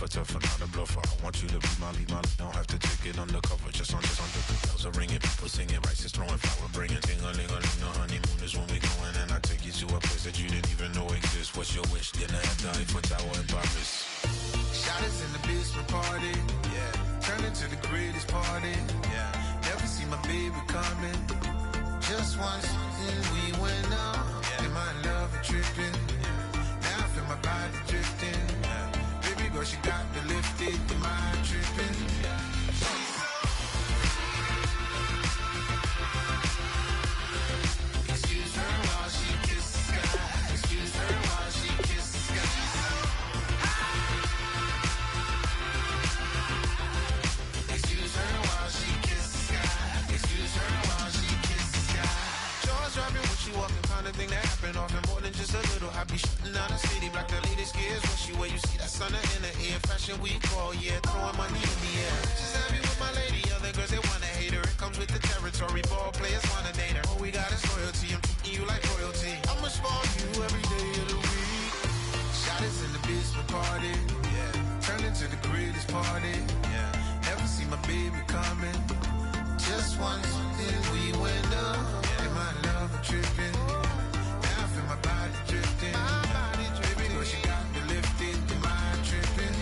tougher, not a bluffer. I want you to be my lead, don't have to take it undercover. Just under the bells are ringing, people singing, rice is throwing, flower bringing. Ting-a-ling-a-ling, the honeymoon is when we going, and I take you to a place that you didn't even know exists. What's your wish? Dinner at the Eiffel Tower in Paris. Shot is in the basement party, yeah. Turn into the greatest party, yeah. Never see my baby coming. Just once, and we went up, yeah. And my love a tripping, yeah. Now I feel my body drifting, yeah. Baby girl, she got me lifted, am I tripping? Yeah. Excuse her while she kisses the sky. Excuse her while she kisses the sky. Excuse her while she kisses the sky. Excuse her while she kisses the sky. Jaws dropping when she walking, kind of thing that happen often. More than just a little. I be shutting down the city, black the latest gears. When she where you see that sun in the air. Fashion week all year, throwing money in the air. Just happy with my lady, other girls they wanna hate her. It comes with the territory, ball players wanna date her. All we got is loyalty, I'm treating you like royalty. I'ma spoil you every day of the week. Shot is in the basement party, yeah. Turn into the greatest party, yeah. Never see my baby coming. Just once, then we went up, yeah. And my love a tripping, now I feel my body drifting. My body dripping, girl, she got me lifted, am I tripping?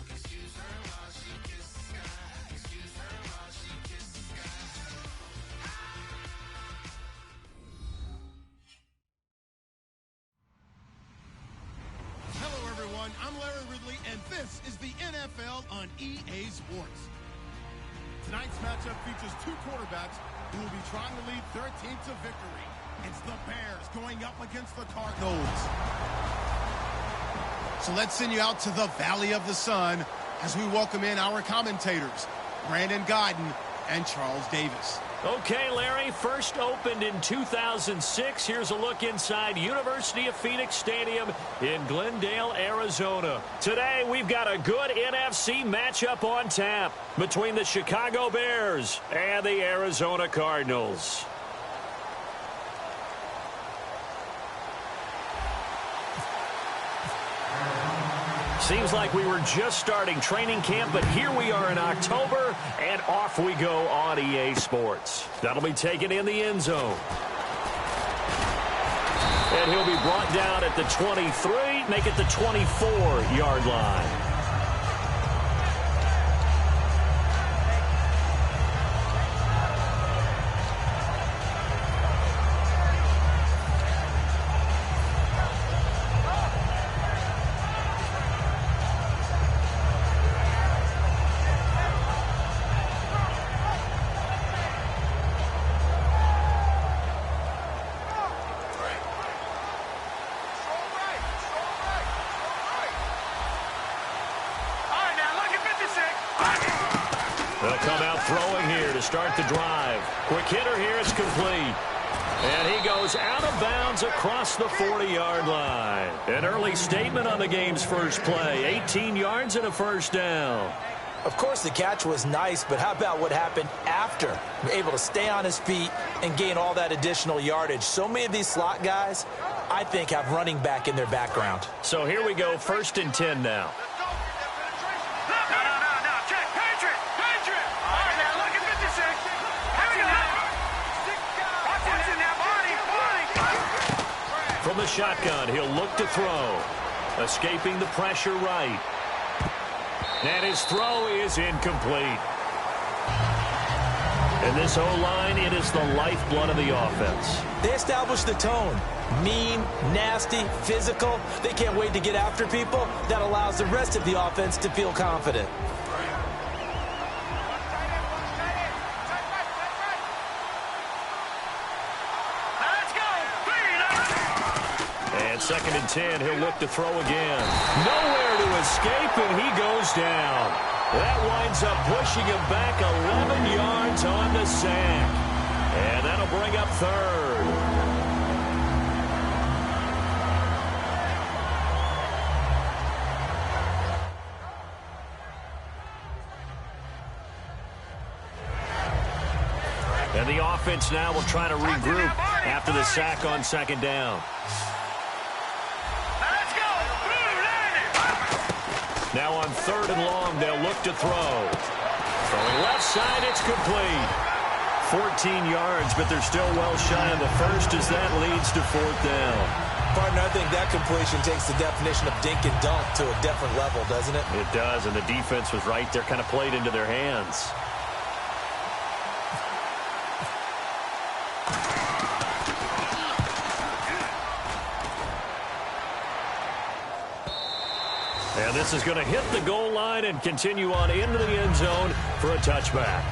Excuse her while she kisses the sky. Excuse her while she kisses the sky. Hello, everyone. I'm Larry Ridley, and this is the NFL on EA Sports. Tonight's matchup features two quarterbacks who will be trying to lead their team to victory. It's the Bears going up against the Cardinals. So let's send you out to the Valley of the Sun as we welcome in our commentators, Brandon Godden and Charles Davis. Okay, Larry, first opened in 2006. Here's a look inside University of Phoenix Stadium in Glendale, Arizona. Today, we've got a good NFC matchup on tap between the Chicago Bears and the Arizona Cardinals. Seems like we were just starting training camp, but here we are in October, and off we go on EA Sports. That'll be taken in the end zone. And he'll be brought down at the 23, make it the 24-yard line. They'll come out throwing here to start the drive. Quick hitter here, it's complete. And he goes out of bounds across the 40-yard line. An early statement on the game's first play. 18 yards and a first down. Of course, the catch was nice, but how about what happened after? Able to stay on his feet and gain all that additional yardage. So many of these slot guys, I think, have running back in their background. So here we go, 1st and 10 now. From the shotgun, he'll look to throw. Escaping the pressure right. And his throw is incomplete. And this O-line, it is the lifeblood of the offense. They establish the tone. Mean, nasty, physical. They can't wait to get after people. That allows the rest of the offense to feel confident. And 2nd and 10, he'll look to throw again. Nowhere to escape, and he goes down. That winds up pushing him back 11 yards on the sack. And that'll bring up 3rd. And the offense now will try to regroup after the sack on 2nd down. Let's go. Now on 3rd and long, they'll look to throw. Throwing left side, it's complete. 14 yards, but they're still well shy of the first as that leads to 4th down. Partner, I think that completion takes the definition of dink and dunk to a different level, doesn't it? It does, and the defense was right there, kind of played into their hands. And this is going to hit the goal line and continue on into the end zone for a touchback.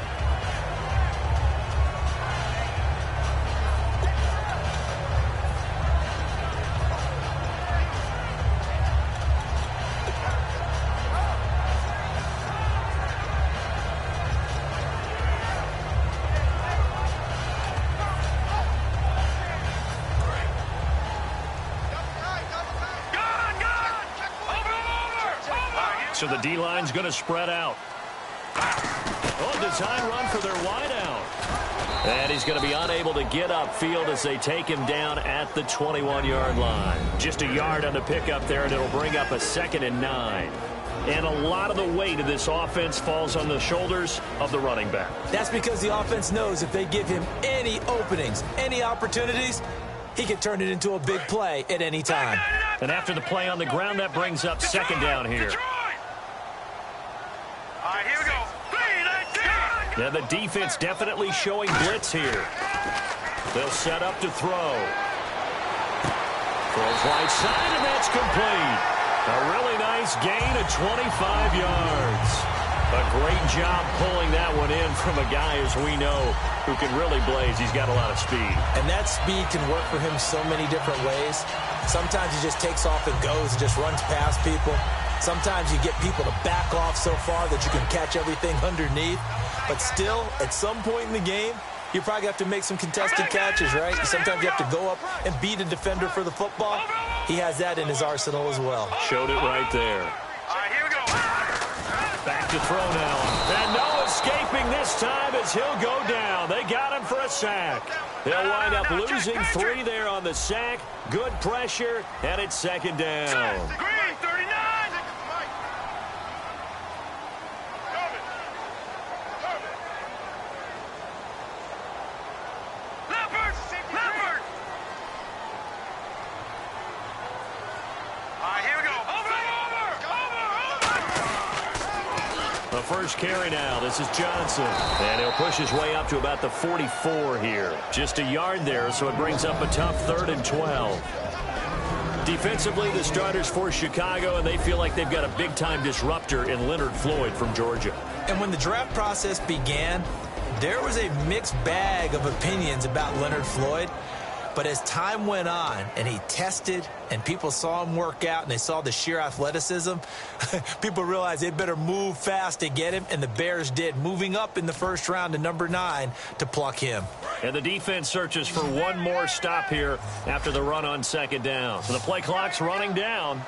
So the D-line's going to spread out. Oh, design run for their wideout. And he's going to be unable to get upfield as they take him down at the 21-yard line. Just a yard on the pickup there, and it'll bring up a 2nd and 9. And a lot of the weight of this offense falls on the shoulders of the running back. That's because the offense knows if they give him any openings, any opportunities, he can turn it into a big play at any time. And after the play on the ground, that brings up 2nd down here. All right, here we go. Now the defense definitely showing blitz here. They'll set up to throw. Throws right side, and that's complete. A really nice gain of 25 yards. A great job pulling that one in from a guy, as we know, who can really blaze. He's got a lot of speed. And that speed can work for him so many different ways. Sometimes he just takes off and goes and just runs past people. Sometimes you get people to back off so far that you can catch everything underneath. But still, at some point in the game, you probably have to make some contested catches, right? Sometimes you have to go up and beat a defender for the football. He has that in his arsenal as well. Showed it right there. All right, here we go. Back to throw now. And no escaping this time as he'll go down. They got him for a sack. They'll wind up losing 3 there on the sack. Good pressure, and it's 2nd down. Green, 39. The first carry now. This is Johnson. And he'll push his way up to about the 44 here. Just a yard there, so it brings up a tough 3rd and 12. Defensively, the starters for Chicago, and they feel like they've got a big-time disruptor in Leonard Floyd from Georgia. And when the draft process began, there was a mixed bag of opinions about Leonard Floyd. But as time went on and he tested and people saw him work out and they saw the sheer athleticism, people realized they better move fast to get him, and the Bears did, moving up in the first round to number 9 to pluck him. And the defense searches for one more stop here after the run on 2nd down. So the play clock's running down.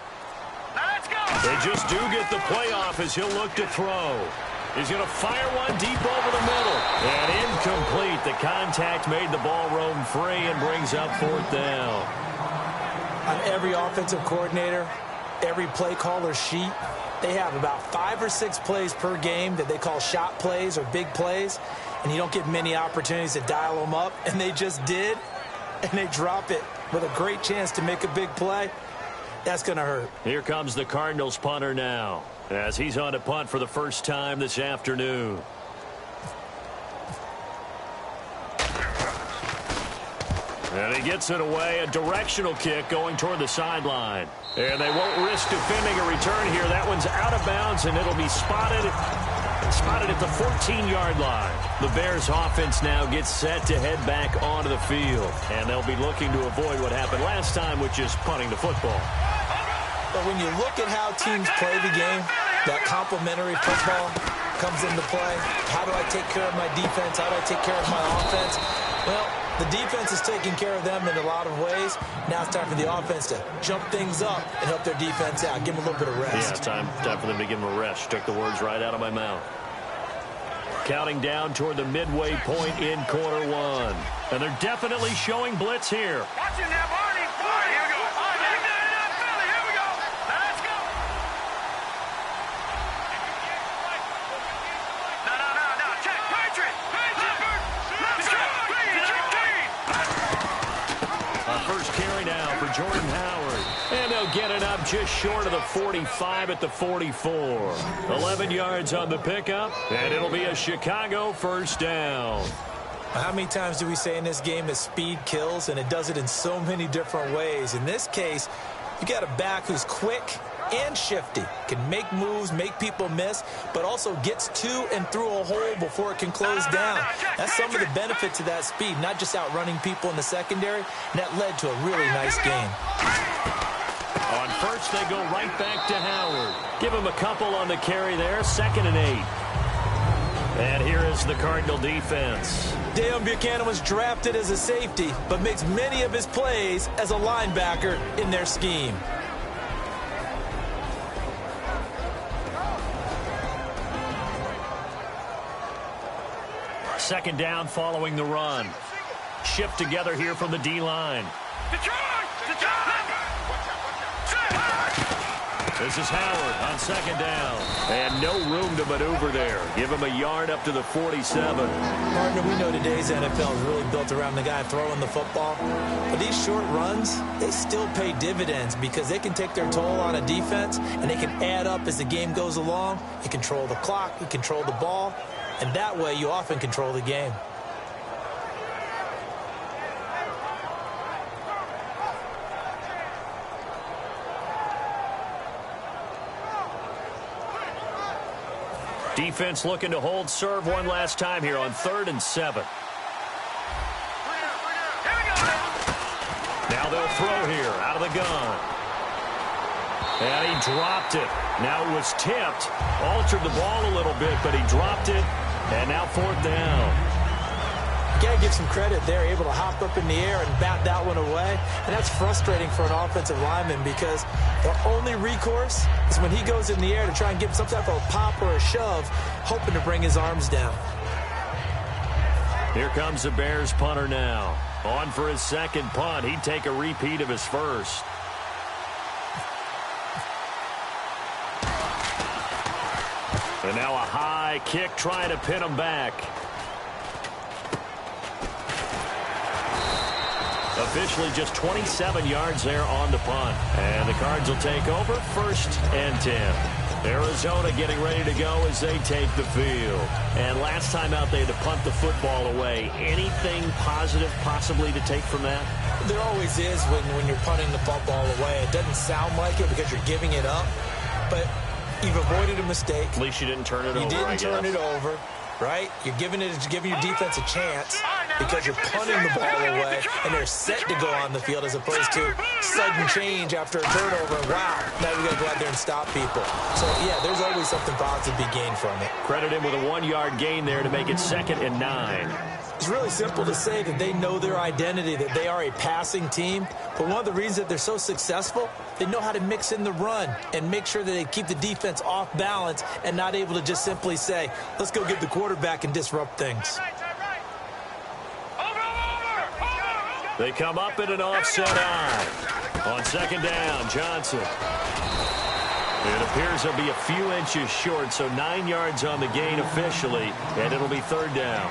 Let's go. They just do get the play off as he'll look to throw. He's going to fire one deep over the middle. And incomplete. The contact made the ball roam free and brings up 4th down. On every offensive coordinator, every play caller sheet, they have about 5 or 6 plays per game that they call shot plays or big plays. And you don't get many opportunities to dial them up. And they just did. And they drop it with a great chance to make a big play. That's going to hurt. Here comes the Cardinals punter now, as he's on to punt for the first time this afternoon. And he gets it away, a directional kick going toward the sideline. And they won't risk defending a return here. That one's out of bounds, and it'll be spotted at the 14-yard line. The Bears offense now gets set to head back onto the field. And they'll be looking to avoid what happened last time, which is punting the football. But when you look at how teams play the game, that complementary football comes into play. How do I take care of my defense? How do I take care of my offense? Well, the defense is taking care of them in a lot of ways. Now it's time for the offense to jump things up and help their defense out. Give them a little bit of rest. Yeah, time for them to give them a rest. Took the words right out of my mouth. Counting down toward the midway point in quarter 1. And they're definitely showing blitz here. Watch it now, Barney. All right, here we Jordan Howard. And they'll get it up just short of the 45 at the 44. 11 yards on the pickup, and it'll be a Chicago first down. How many times do we say in this game that speed kills, and it does it in so many different ways? In this case, you got a back who's quick and shifty, can make moves, make people miss, but also gets to and through a hole before it can close down. That's some of the benefits of that speed, not just outrunning people in the secondary, and that led to a really nice game. On first, they go right back to Howard. Give him a couple on the carry there, 2nd and 8. And here is the Cardinal defense. Deion Buchanan was drafted as a safety, but makes many of his plays as a linebacker in their scheme. Second down following the run. Shift together here from the D-line. This is Howard on 2nd down. And no room to maneuver there. Give him a yard up to the 47. Partner, we know today's NFL is really built around the guy throwing the football. But these short runs, they still pay dividends because they can take their toll on a defense, and they can add up as the game goes along. You control the clock, you control the ball, and that way you often control the game. Defense looking to hold serve one last time here on 3rd and 7. Now they'll throw here out of the gun. And he dropped it. Now it was tipped. Altered the ball a little bit, but he dropped it. And now 4th down. You got to give some credit. They're able to hop up in the air and bat that one away. And that's frustrating for an offensive lineman because their only recourse is when he goes in the air to try and give some type of a pop or a shove, hoping to bring his arms down. Here comes the Bears punter now. On for his 2nd punt. He'd take a repeat of his first. And now a high kick trying to pin him back. Officially just 27 yards there on the punt. And the Cards will take over 1st and 10. Arizona getting ready to go as they take the field. And last time out they had to punt the football away. Anything positive possibly to take from that? There always is when you're punting the football away. It doesn't sound like it because you're giving it up. But you've avoided a mistake. At least you didn't turn it over, You didn't turn it over, right? You're giving your defense a chance because you're punting the ball away, and they're set to go on the field as opposed to sudden change after a turnover. And wow, now we got to go out there and stop people. So, yeah, there's always something positive to be gained from it. Credit him with a 1-yard gain there to make it 2nd and 9. It's really simple to say that they know their identity, that they are a passing team. But one of the reasons that they're so successful, they know how to mix in the run and make sure that they keep the defense off balance and not able to just simply say, let's go get the quarterback and disrupt things. They come up in an offset eye. On 2nd down, Johnson. It appears they'll be a few inches short, so 9 yards on the gain officially, and it'll be 3rd down.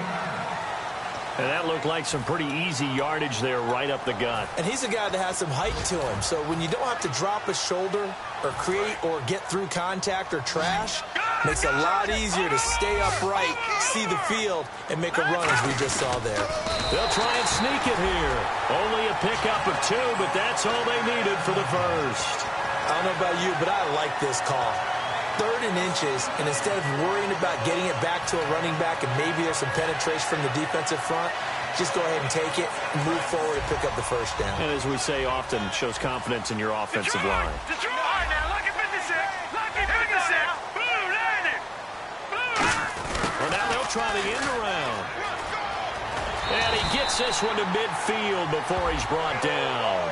And that looked like some pretty easy yardage there right up the gut. And he's a guy that has some height to him. So when you don't have to drop a shoulder or create or get through contact or trash, makes it a lot easier to stay upright, see the field, and make a run as we just saw there. They'll try and sneak it here. Only a pickup of 2, but that's all they needed for the first. I don't know about you, but I like this call. 3rd and inches, and instead of worrying about getting it back to a running back and maybe there's some penetration from the defensive front, just go ahead and take it, move forward, and pick up the 1st down. And as we say often, it shows confidence in your offensive line. Well, now they'll try the end around. And he gets this one to midfield before he's brought down.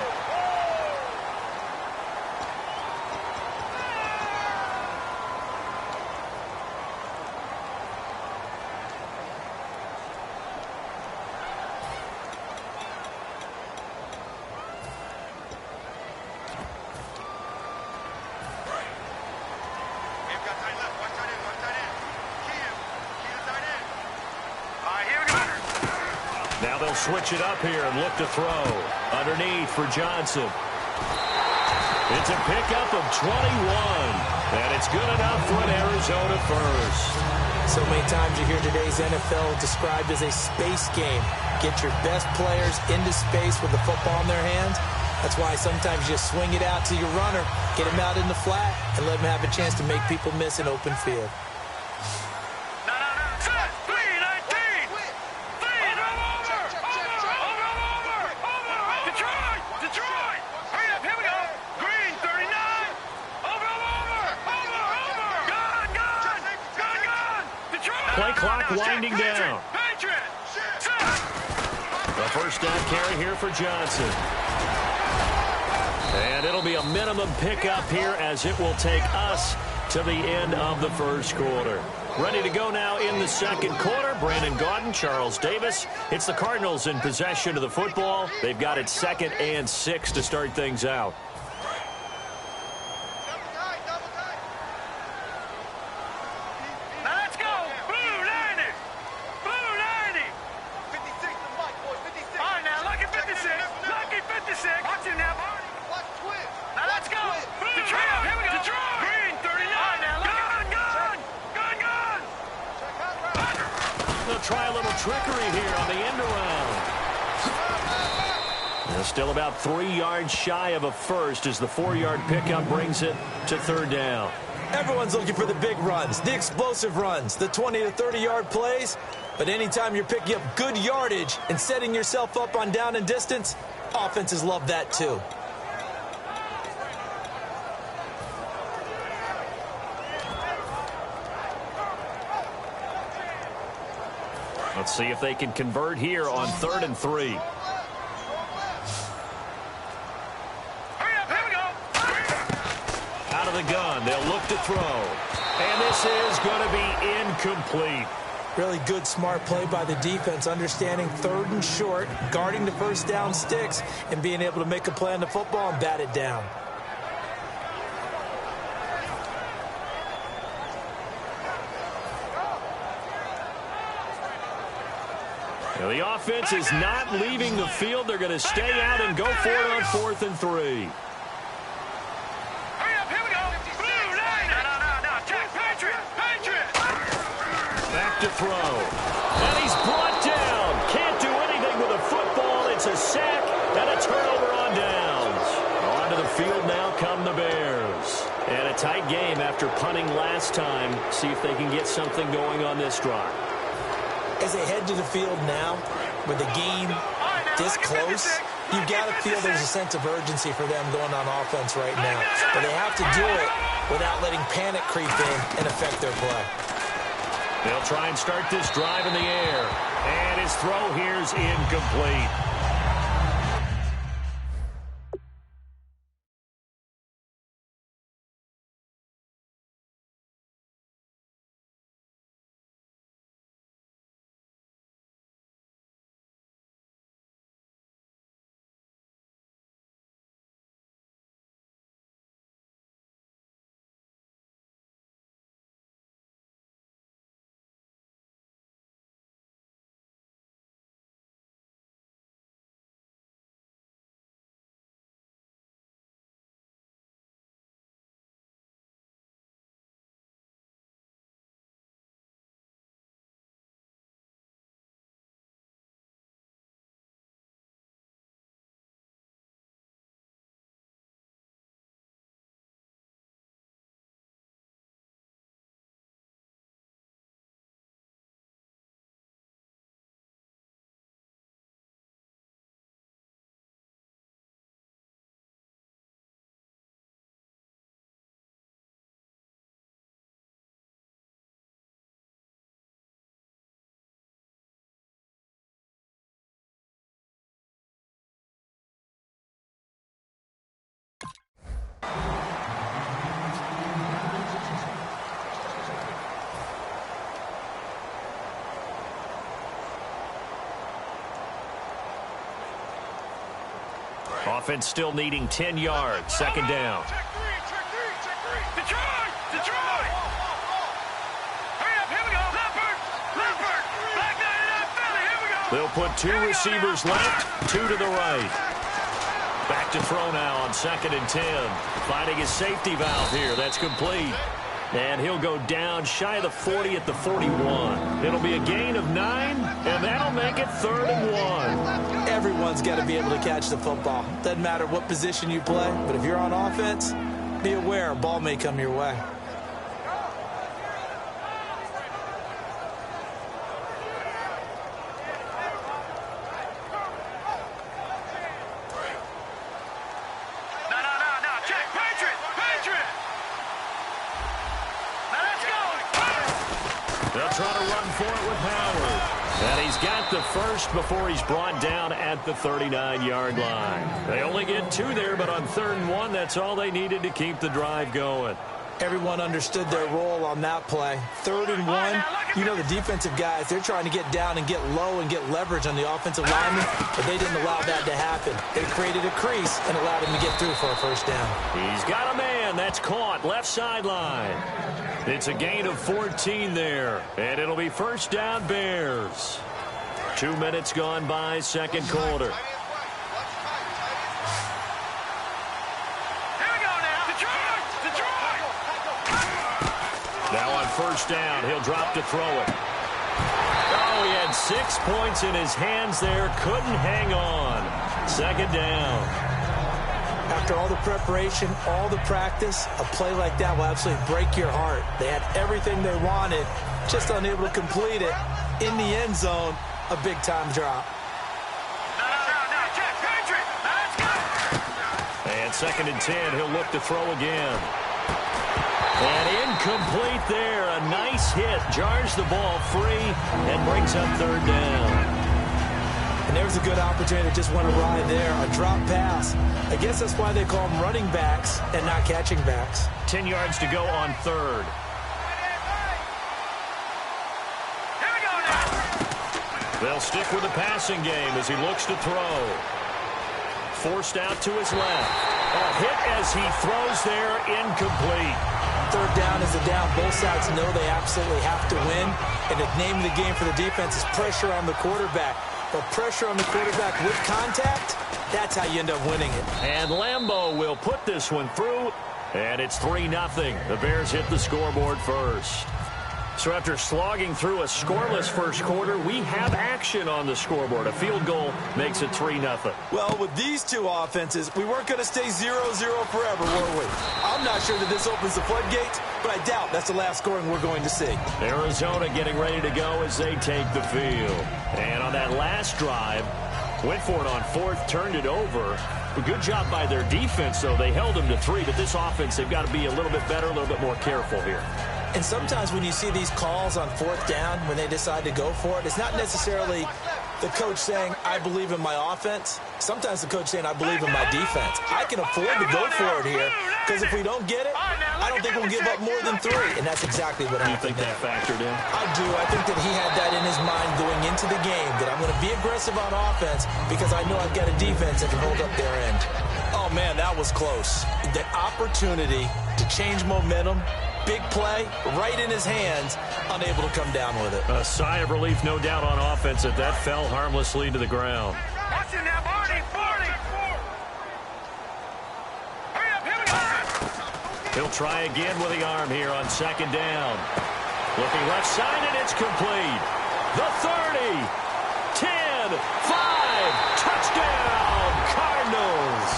Switch it up here and look to throw. Underneath for Johnson. It's a pickup of 21, and it's good enough for an Arizona first. So many times you hear today's NFL described as a space game. Get your best players into space with the football in their hands. That's why sometimes you just swing it out to your runner, get him out in the flat, and let him have a chance to make people miss an open field. Play clock winding down. The first down carry here for Johnson. And it'll be a minimum pickup here as it will take us to the end of the first quarter. Ready to go now in the second quarter. Brandon Gaudin, Charles Davis. It's the Cardinals in possession of the football. They've got it 2nd and 6 to start things out. Try a little trickery here on the end around. They're still about 3 yards shy of a first as the 4-yard pickup brings it to 3rd down. Everyone's looking for the big runs, the explosive runs, the 20 to 30-yard plays. But anytime you're picking up good yardage and setting yourself up on down and distance, offenses love that too. Let's see if they can convert here on 3rd and 3. Out of the gun, they'll look to throw. And this is going to be incomplete. Really good, smart play by the defense, understanding 3rd and short, guarding the first down sticks, and being able to make a play on the football and bat it down. Now, the offense is not leaving the field. They're going to stay out and go for it on 4th and 3. Back to throw. And he's brought down. Can't do anything with a football. It's a sack and a turnover on downs. Onto the field now come the Bears. And a tight game after punting last time. See if they can get something going on this drive. As they head to the field now, with the game this close, you've got to feel there's a sense of urgency for them going on offense right now. But they have to do it without letting panic creep in and affect their play. They'll try and start this drive in the air. And his throw here's incomplete. Offense still needing 10 yards. 2nd down. Detroit! Hurry up, here we go. Leopard! Back nine, Philly, here we go. They'll put 2 receivers left, 2 to the right. Back back to throw now on 2nd and 10. Finding his safety valve here. That's complete. And he'll go down shy of the 40 at the 41. It'll be a gain of 9, and that'll make it 3rd and 1. Everyone's got to be able to catch the football. Doesn't matter what position you play, but if you're on offense, be aware a ball may come your way. They'll try to run for it with Howard. And he's got the first before he's brought down at the 39-yard line. They only get 2 there, but on 3rd and 1, that's all they needed to keep the drive going. Everyone understood their role on that play. 3rd and 1, you know the defensive guys, they're trying to get down and get low and get leverage on the offensive lineman, but they didn't allow that to happen. They created a crease and allowed him to get through for a first down. He's got a man. That's caught. Left sideline. It's a gain of 14 there, and it'll be first down Bears. 2 minutes gone by, second quarter. Now on first down, he'll drop to throw it. Oh, he had 6 points in his hands there. Couldn't hang on. 2nd down. After all the preparation, all the practice, a play like that will absolutely break your heart. They had everything they wanted, just unable to complete it. In the end zone, a big-time drop. And 2nd and 10, he'll look to throw again. And incomplete there. A nice hit. Jars the ball free and brings up 3rd down. And there's a good opportunity to just want to ride there. A drop pass. I guess that's why they call them running backs and not catching backs. 10 yards to go on 3rd. They'll stick with the passing game as he looks to throw. Forced out to his left. A hit as he throws there, incomplete. 3rd down is a down. Both sides know they absolutely have to win. And the name of the game for the defense is pressure on the quarterback. But pressure on the quarterback with contact, that's how you end up winning it. And Lambeau will put this one through, and it's 3-0. The Bears hit the scoreboard first. So after slogging through a scoreless first quarter, we have action on the scoreboard. A field goal makes it 3-0. Well, with these two offenses, we weren't going to stay 0-0 forever, were we? I'm not sure that this opens the floodgates, but I doubt that's the last scoring we're going to see. Arizona getting ready to go as they take the field. And on that last drive, went for it on 4th, turned it over. A good job by their defense, though. They held them to 3, but this offense, they've got to be a little bit better, a little bit more careful here. And sometimes when you see these calls on 4th down, when they decide to go for it, it's not necessarily the coach saying, I believe in my offense. Sometimes the coach saying, I believe in my defense. I can afford to go for it here, because if we don't get it, I don't think we'll give up more than 3. And that's exactly what happened. You think that factored in? I do. I think that he had that in his mind going into the game, that I'm going to be aggressive on offense because I know I've got a defense that can hold up their end. Oh, man, that was close. The opportunity to change momentum, big play, right in his hands, unable to come down with it. A sigh of relief, no doubt, on offense that fell harmlessly to the ground. Watch it now, Barney! Hurry up, here we go! He'll try again with the arm here on 2nd down. Looking left side, and it's complete. The 30, 10, 5, touchdown, Cardinals.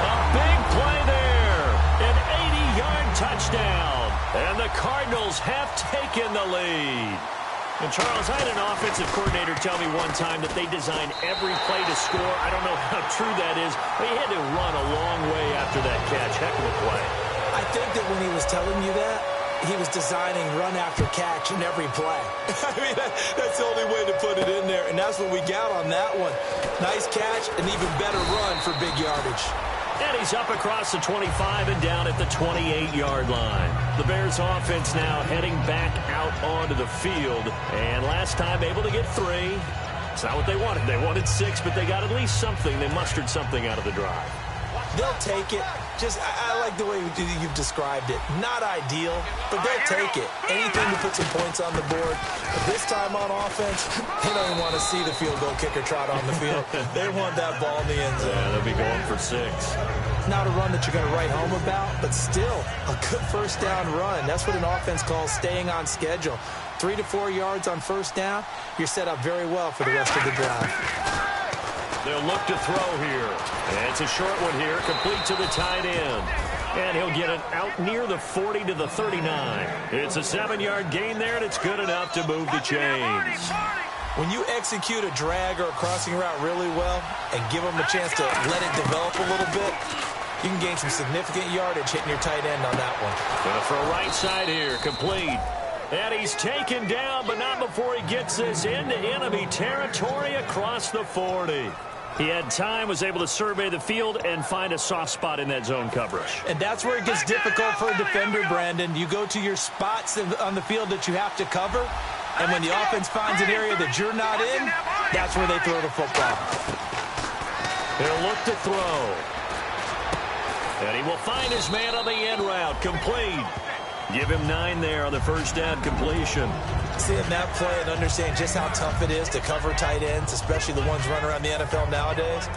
A big play there, an 80-yard touchdown, and the Cardinals have taken the lead. And, Charles, I had an offensive coordinator tell me one time that they designed every play to score. I don't know how true that is, but he had to run a long way after that catch. Heck of a play. I think that when he was telling you that, he was designing run after catch in every play. I mean, that's the only way to put it in there, and that's what we got on that one. Nice catch, an even better run for big yardage. And he's up across the 25 and down at the 28-yard line. The Bears offense now heading back out onto the field. And last time able to get 3. It's not what they wanted. They wanted 6, but they got at least something. They mustered something out of the drive. They'll take it. I like the way you've described it. Not ideal, but they'll take it. Anything to put some points on the board. But this time on offense, they don't even want to see the field goal kicker trot on the field. They want that ball in the end zone. Yeah, they'll be going for 6. Not a run that you're going to write home about, but still a good first down run. That's what an offense calls staying on schedule. 3 to 4 yards on first down, you're set up very well for the rest of the drive. They'll look to throw here. And it's a short one here, complete to the tight end. And he'll get it out near the 40 to the 39. It's a 7-yard gain there, and it's good enough to move the chains. When you execute a drag or a crossing route really well and give them a chance to let it develop a little bit, you can gain some significant yardage hitting your tight end on that one. Gonna throw right side here, complete. And he's taken down, but not before he gets this into enemy territory across the 40. He had time, was able to survey the field and find a soft spot in that zone coverage. And that's where it gets difficult for a defender, Brandon. You go to your spots on the field that you have to cover, and when the offense finds an area that you're not in, that's where they throw the football. He'll look to throw. And he will find his man on the end route, complete. Give him 9 there on the first down completion. Seeing that play and understanding just how tough it is to cover tight ends, especially the ones running around the NFL nowadays,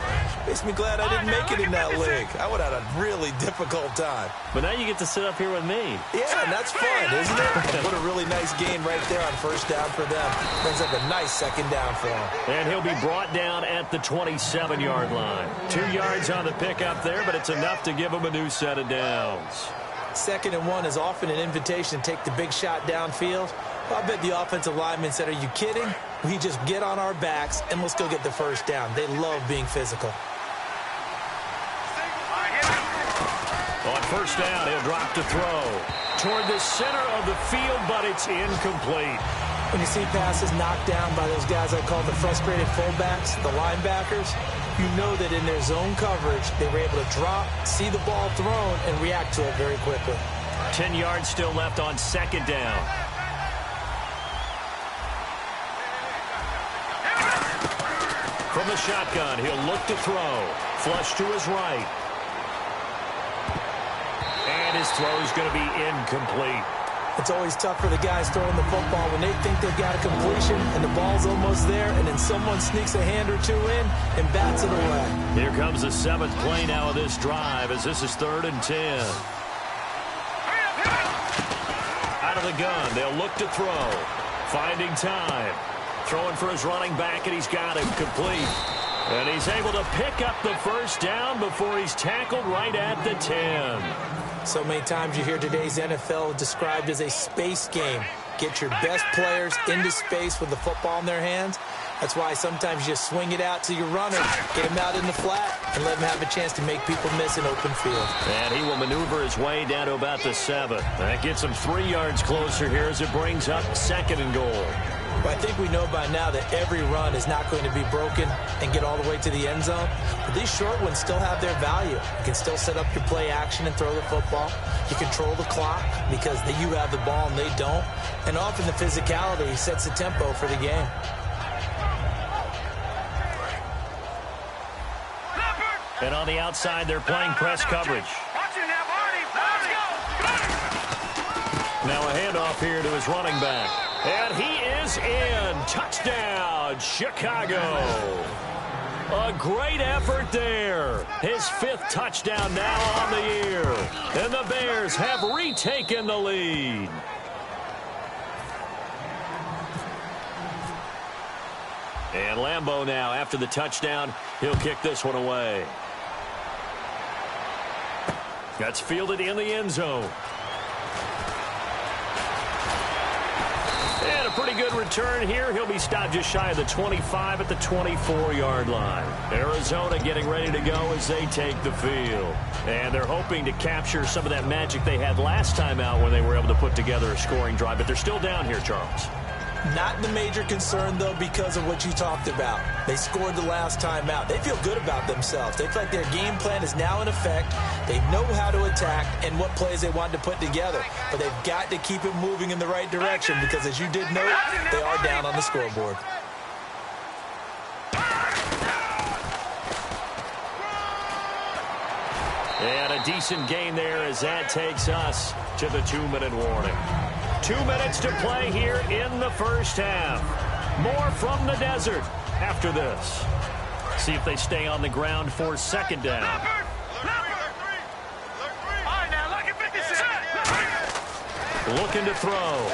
makes me glad I didn't make it in that league. I would have had a really difficult time. But now you get to sit up here with me. Yeah, and that's fun, isn't it? And what a really nice gain right there on first down for them. Brings up a nice second down for him. And he'll be brought down at the 27-yard line. 2 yards on the pickup there, but it's enough to give him a new set of downs. 2nd and 1 is often an invitation to take the big shot downfield. Well, I bet the offensive lineman said, are you kidding? We just get on our backs and let's go get the first down. They love being physical. On first down, he'll drop to throw toward the center of the field, but it's incomplete. When you see passes knocked down by those guys I call the frustrated fullbacks, the linebackers, you know that in their zone coverage, they were able to drop, see the ball thrown, and react to it very quickly. 10 yards still left on second down. From the shotgun, he'll look to throw. Flush to his right. And his throw is going to be incomplete. It's always tough for the guys throwing the football when they think they've got a completion and the ball's almost there, and then someone sneaks a hand or two in and bats it away. Here comes the 7th play now of this drive as this is 3rd and 10. Out of the gun, they'll look to throw. Finding time. Throwing for his running back, and he's got him complete. And he's able to pick up the first down before he's tackled right at the 10. So many times you hear today's NFL described as a space game. Get your best players into space with the football in their hands. That's why sometimes you just swing it out to your runner, get him out in the flat, and let him have a chance to make people miss an open field. And he will maneuver his way down to about the 7. That gets him 3 yards closer here as it brings up 2nd and goal. Well, I think we know by now that every run is not going to be broken and get all the way to the end zone. But these short ones still have their value. You can still set up your play action and throw the football. You control the clock because you have the ball and they don't. And often the physicality sets the tempo for the game. And on the outside, they're playing press coverage. Now a handoff here to his running back. And he is in. Touchdown, Chicago. A great effort there. His 5th touchdown now on the year. And the Bears have retaken the lead. And Lambeau now, after the touchdown, he'll kick this one away. That's fielded in the end zone. And a pretty good return here. He'll be stopped just shy of the 25 at the 24-yard line. Arizona getting ready to go as they take the field. And they're hoping to capture some of that magic they had last time out when they were able to put together a scoring drive. But they're still down here, Charles. Not the major concern, though, because of what you talked about. They scored the last time out. They feel good about themselves. They feel like their game plan is now in effect. They know how to attack and what plays they want to put together. But they've got to keep it moving in the right direction because, as you did note, they are down on the scoreboard. And a decent gain there as that takes us to the 2-minute warning. 2 minutes to play here in the first half. More from the desert after this. See if they stay on the ground for second down. Looking to throw.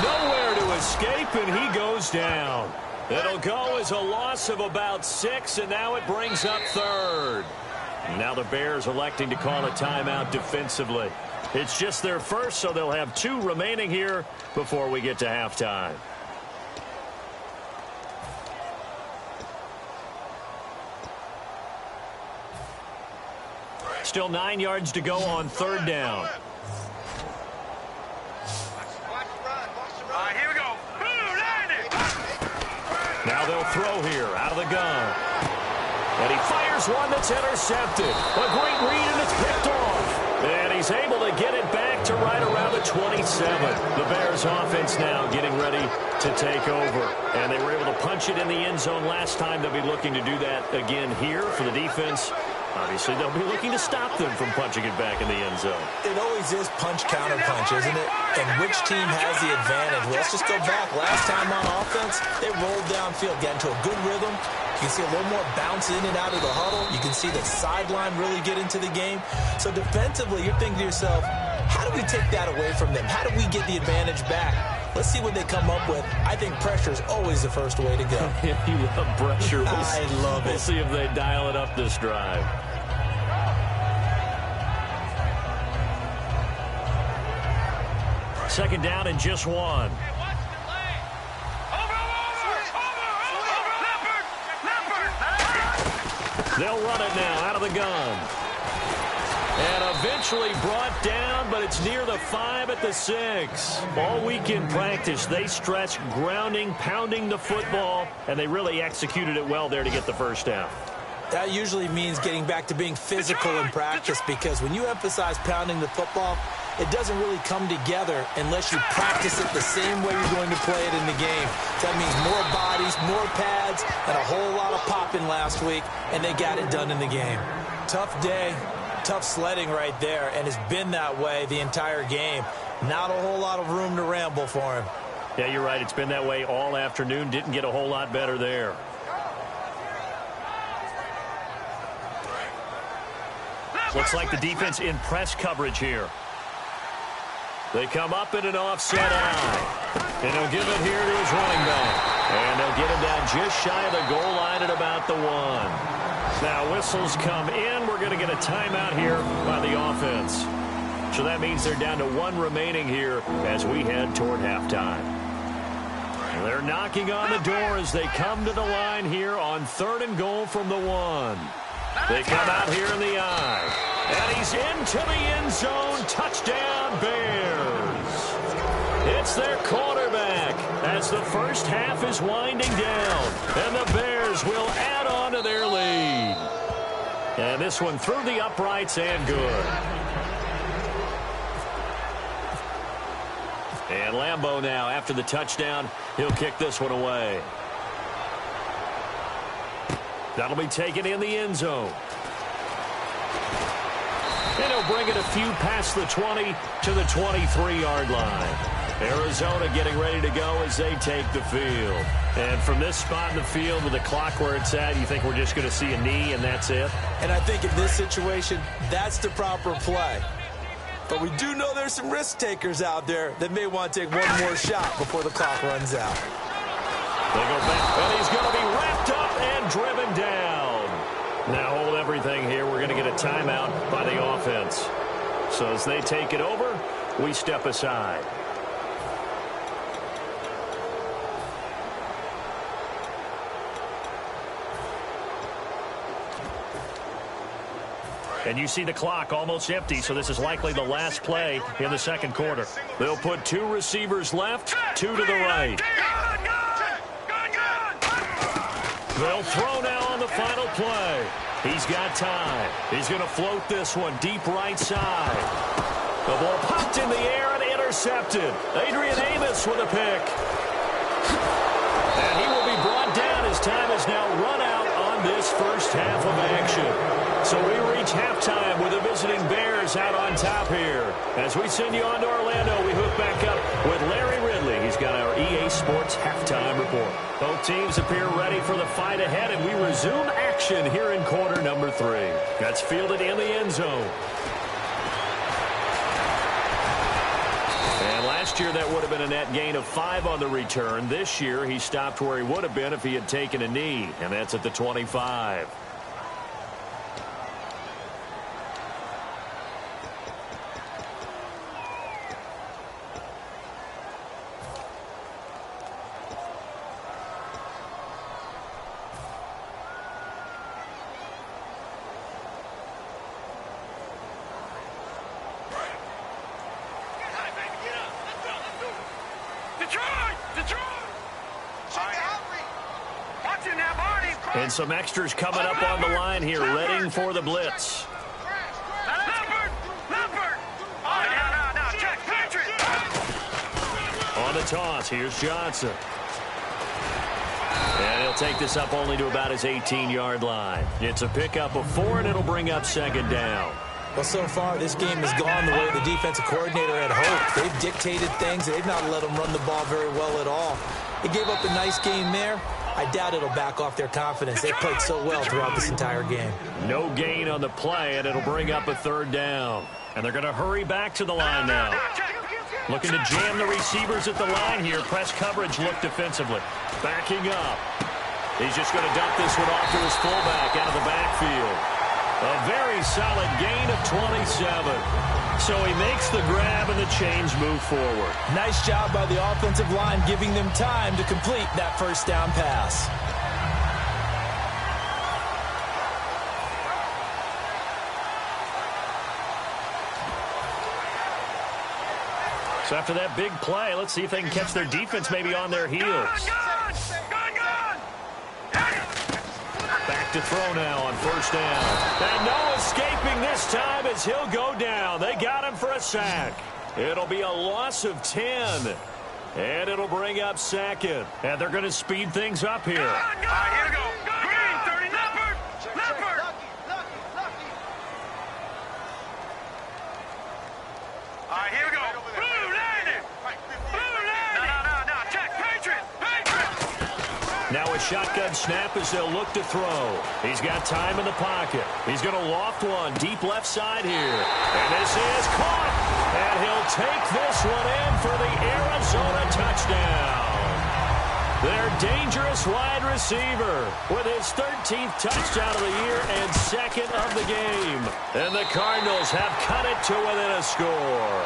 Nowhere to escape, and he goes down. It'll go as a loss of about 6, and now it brings up third. Now the Bears electing to call a timeout defensively. It's just their first, so they'll have 2 remaining here before we get to halftime. Still 9 yards to go on third down. Here we go. Now they'll throw here out of the gun. And he fires one that's intercepted. A great read, and it's picked off. And he's able to get it back to right around the 27. The Bears offense now getting ready to take over. And they were able to punch it in the end zone last time. They'll be looking to do that again here for the defense. Obviously, they'll be looking to stop them from punching it back in the end zone. It always is punch-counter-punch, isn't it? And which team has the advantage? Well, let's just go back. Last time on offense, they rolled downfield, got into a good rhythm. You can see a little more bounce in and out of the huddle. You can see the sideline really get into the game. So defensively, you're thinking to yourself, how do we take that away from them? How do we get the advantage back? Let's see what they come up with. I think pressure is always the first way to go. You love pressure. I love it. We'll see if they dial it up this drive. Second down and just 1. They'll run it now out of the gun. And eventually brought down, but it's near the 5 at the 6. All week in practice, they stressed grounding, pounding the football, and they really executed it well there to get the first down. That usually means getting back to being physical in practice, because when you emphasize pounding the football, it doesn't really come together unless you practice it the same way you're going to play it in the game. So that means more bodies, more pads, and a whole lot of popping last week, and they got it done in the game. Tough day, tough sledding right there, and it's been that way the entire game. Not a whole lot of room to ramble for him. Yeah, you're right. It's been that way all afternoon. Didn't get a whole lot better there. Looks like the defense in press coverage here. They come up in an offset eye. And he'll give it here to his running back. And they'll get him down just shy of the goal line at about the 1. Now whistles come in. We're going to get a timeout here by the offense. So that means they're down to 1 remaining here as we head toward halftime. They're knocking on the door as they come to the line here on 3rd and goal from the 1. They come out here in the eye. And he's into the end zone. Touchdown, Bears. It's their quarterback as the first half is winding down. And the Bears will add on to their lead. And this one through the uprights and good. And Lambeau now, after the touchdown, he'll kick this one away. That'll be taken in the end zone. And he'll bring it a few past the 20 to the 23-yard line. Arizona getting ready to go as they take the field. And from this spot in the field with the clock where it's at, you think we're just going to see a knee and that's it? And I think in this situation, that's the proper play. But we do know there's some risk takers out there that may want to take one more shot before the clock runs out. They go back, and he's going to be wrapped up and driven down. Now hold everything here. We're going to get a timeout by the offense. So as they take it over, we step aside. And you see the clock almost empty, so this is likely the last play in the second quarter. They'll put 2 receivers left, 2 to the right. They'll throw now on the final play. He's got time. He's going to float this one deep right side. The ball popped in the air and intercepted. Adrian Amos with a pick. And he will be brought down as time is now run out on on this first half of action. So we reach halftime with the visiting Bears out on top here. As we send you on to Orlando, we hook back up with Larry Ridley. He's got our EA Sports halftime report. Both teams appear ready for the fight ahead, and we resume action here in quarter number 3. That's fielded in the end zone. And last year, that would have been a net gain of 5 on the return. This year, he stopped where he would have been if he had taken a knee, and that's at the 25. And some extras coming up on the line here, readying for the blitz. On the toss, here's Johnson. And he'll take this up only to about his 18-yard line. It's a pickup of 4, and it'll bring up second down. Well, so far, this game has gone the way the defensive coordinator had hoped. They've dictated things. They've not let them run the ball very well at all. They gave up a nice game there. I doubt it'll back off their confidence. They've played so well throughout this entire game. No gain on the play, and it'll bring up a third down. And they're going to hurry back to the line now. Looking to jam the receivers at the line here. Press coverage look defensively. Backing up. He's just going to dump this one off to his fullback out of the backfield. A very solid gain of 27. So he makes the grab and the chains move forward. Nice job by the offensive line giving them time to complete that first down pass. So after that big play, let's see if they can catch their defense maybe on their heels. Back to throw now on first down. And no escaping this time as he'll go down. They got him for a sack. It'll be a loss of 10. And it'll bring up second. And they're going to speed things up here. Here we go. Green, 30, Leopard. All right, here we go. Blue, landed. No. Check, Patriot. Now a shotgun snap as they'll look to throw. He's got time in the pocket. He's going to loft one deep left side here. And this is caught. And he'll take this one in for the Arizona touchdown. Their dangerous wide receiver with his 13th touchdown of the year and second of the game. And the Cardinals have cut it to within a score.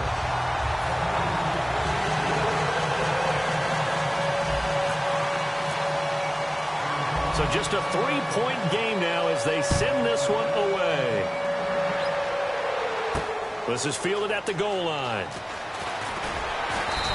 So just a 3-point game now as they send this one away. This is fielded at the goal line.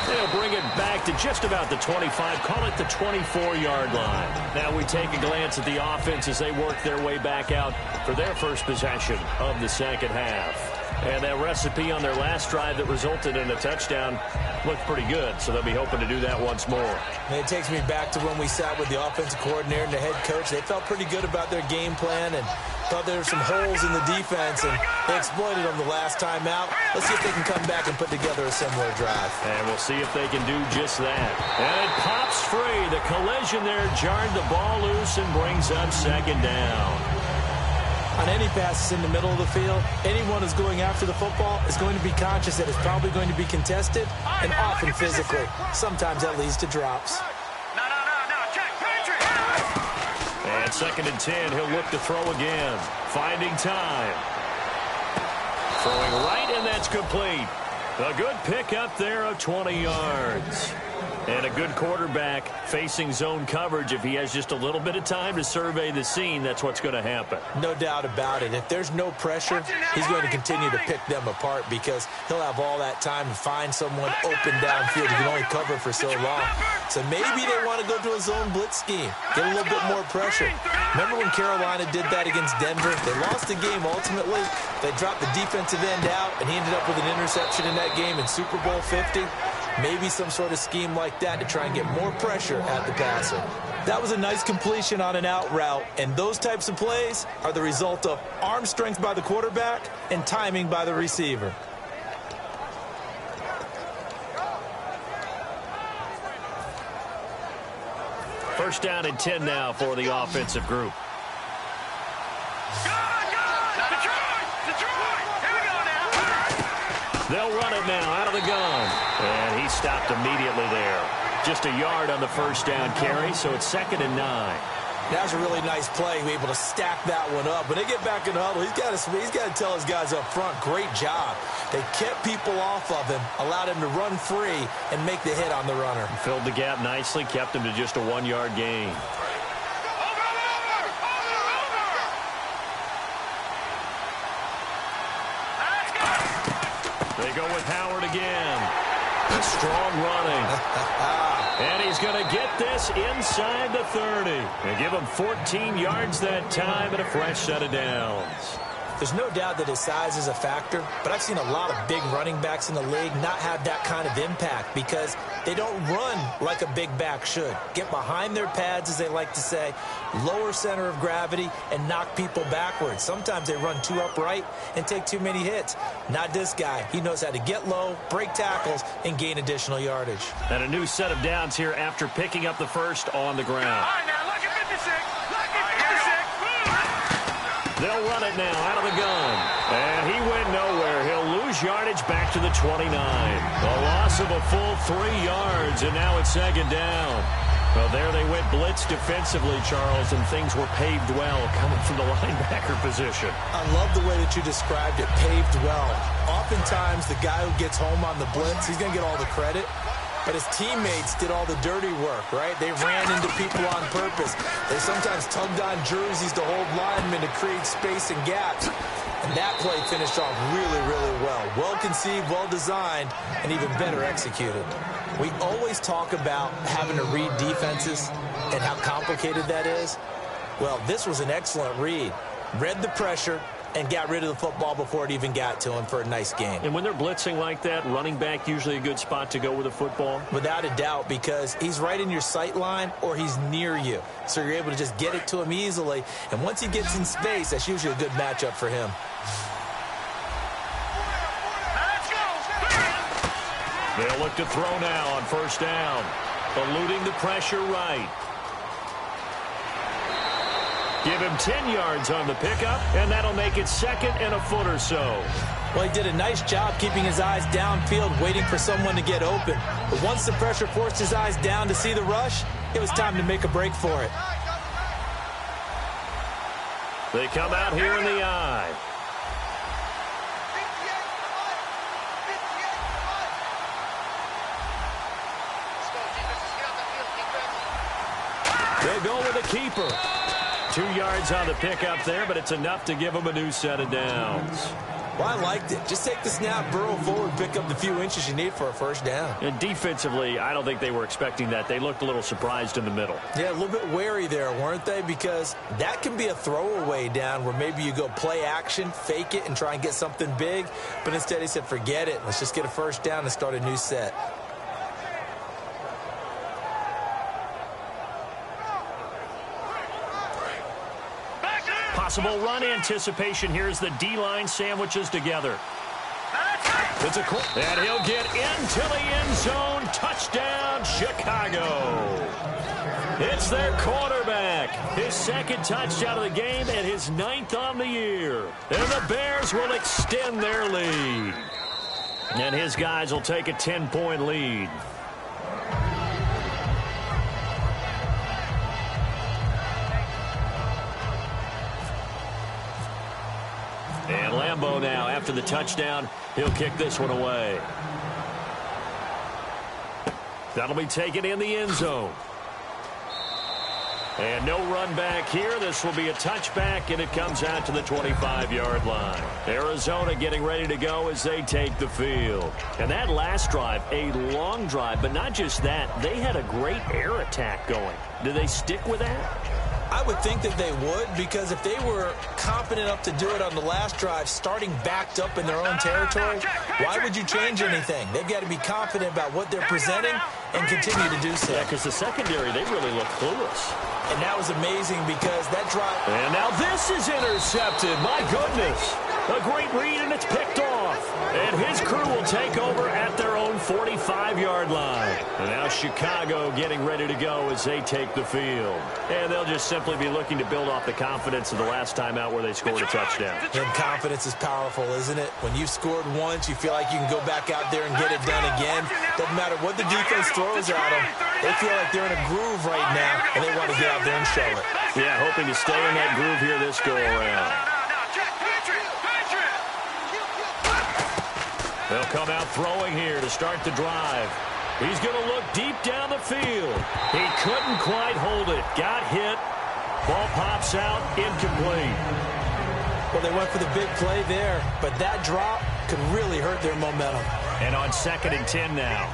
They'll bring it back to just about the 25, call it the 24-yard line. Now we take a glance at the offense as they work their way back out for their first possession of the second half. And that recipe on their last drive that resulted in a touchdown looked pretty good, so they'll be hoping to do that once more. And it takes me back to when we sat with the offensive coordinator and the head coach. They felt pretty good about their game plan and thought there were some holes in the defense, and they exploited them the last time out. Let's see if they can come back and put together a similar drive. And we'll see if they can do just that. And it pops free. The collision there jarred the ball loose and brings up second down. On any passes in the middle of the field, anyone who's going after the football is going to be conscious that it's probably going to be contested and often physically. Sometimes that leads to drops. No. Check, Patriot. And second and 10, he'll look to throw again. Finding time. Throwing right, and that's complete. A good pickup there of 20 yards. And a good quarterback facing zone coverage. If he has just a little bit of time to survey the scene, that's what's going to happen. No doubt about it. If there's no pressure, he's going to continue to pick them apart because he'll have all that time to find someone open downfield. He can only cover for so long. So maybe they want to go to a zone blitz scheme, get a little bit more pressure. Remember when Carolina did that against Denver? They lost the game ultimately. They dropped the defensive end out, and he ended up with an interception in that game in Super Bowl 50. Maybe some sort of scheme like that to try and get more pressure at the passer. That was a nice completion on an out route, and those types of plays are the result of arm strength by the quarterback and timing by the receiver. First down and 10 now for the offensive group. They'll run it now out of the gun. And he stopped immediately there. Just a yard on the first down carry, so it's 2nd and 9. That was a really nice play, able to stack that one up. When they get back in the huddle, he's got to tell his guys up front, great job. They kept people off of him, allowed him to run free, and make the hit on the runner. Filled the gap nicely, kept him to just a 1-yard gain. They go with Howard again. Strong running. And he's going to get this inside the 30. They give him 14 yards that time and a fresh set of downs. There's no doubt that his size is a factor, but I've seen a lot of big running backs in the league not have that kind of impact because they don't run like a big back should. Get behind their pads, as they like to say, lower center of gravity, and knock people backwards. Sometimes they run too upright and take too many hits. Not this guy. He knows how to get low, break tackles, and gain additional yardage. And a new set of downs here after picking up the first on the ground. All right, now, look at 56. Look at 56. They'll run it now out of the gun. And he went nowhere. He'll lose yardage back to the 29. A loss of a full 3 yards, and now it's 2nd down. Well, there they went blitz defensively, Charles, and things were paved well coming from the linebacker position. I love the way that you described it, paved well. Oftentimes, the guy who gets home on the blitz, he's going to get all the credit. But his teammates did all the dirty work, right? They ran into people on purpose. They sometimes tugged on jerseys to hold linemen to create space and gaps. And that play finished off really, really well. Well-conceived, well-designed, and even better executed. We always talk about having to read defenses and how complicated that is. Well, this was an excellent read. Read the pressure and got rid of the football before it even got to him for a nice gain. And when they're blitzing like that, running back usually a good spot to go with the football? Without a doubt, because he's right in your sight line or he's near you. So you're able to just get it to him easily. And once he gets in space, that's usually a good matchup for him. They'll look to throw now on first down. Eluding the pressure right. Give him 10 yards on the pickup, and that'll make it 2nd and a foot or so. Well, he did a nice job keeping his eyes downfield, waiting for someone to get open. But once the pressure forced his eyes down to see the rush, it was time to make a break for it. They come out here in the eye. They'll go with a keeper. 2 yards on the pickup there, but it's enough to give them a new set of downs. Well, I liked it. Just take the snap, burrow forward, pick up the few inches you need for a first down. And defensively, I don't think they were expecting that. They looked a little surprised in the middle. Yeah, a little bit wary there, weren't they? Because that can be a throwaway down where maybe you go play action, fake it, and try and get something big. But instead he said, forget it. Let's just get a first down and start a new set. Possible run anticipation. Here's the D-line sandwiches together. It's a and he'll get into the end zone. Touchdown, Chicago. It's their quarterback. His 2nd touchdown of the game and his 9th on the year. And the Bears will extend their lead. And his guys will take a 10-point lead. And Lambeau now, after the touchdown, he'll kick this one away. That'll be taken in the end zone. And no run back here. This will be a touchback, and it comes out to the 25-yard line. Arizona getting ready to go as they take the field. And that last drive, a long drive, but not just that. They had a great air attack going. Do they stick with that? I would think that they would, because if they were confident enough to do it on the last drive, starting backed up in their own territory, why would you change anything? They've got to be confident about what they're presenting and continue to do so. Yeah, because the secondary, they really look clueless. And that was amazing because that drive... And now this is intercepted. My goodness. A great read, and it's picked off. And his crew will take over at their own 45-yard line. And now Chicago getting ready to go as they take the field. And they'll just simply be looking to build off the confidence of the last time out where they scored a touchdown. And confidence is powerful, isn't it? When you've scored once, you feel like you can go back out there and get it done again. Doesn't matter what the defense throws at them. They feel like they're in a groove right now, and they want to get out there and show it. Yeah, hoping to stay in that groove here this go-around. They'll come out throwing here to start the drive. He's going to look deep down the field. He couldn't quite hold it. Got hit. Ball pops out. Incomplete. Well, they went for the big play there, but that drop could really hurt their momentum. And on 2nd and 10 now.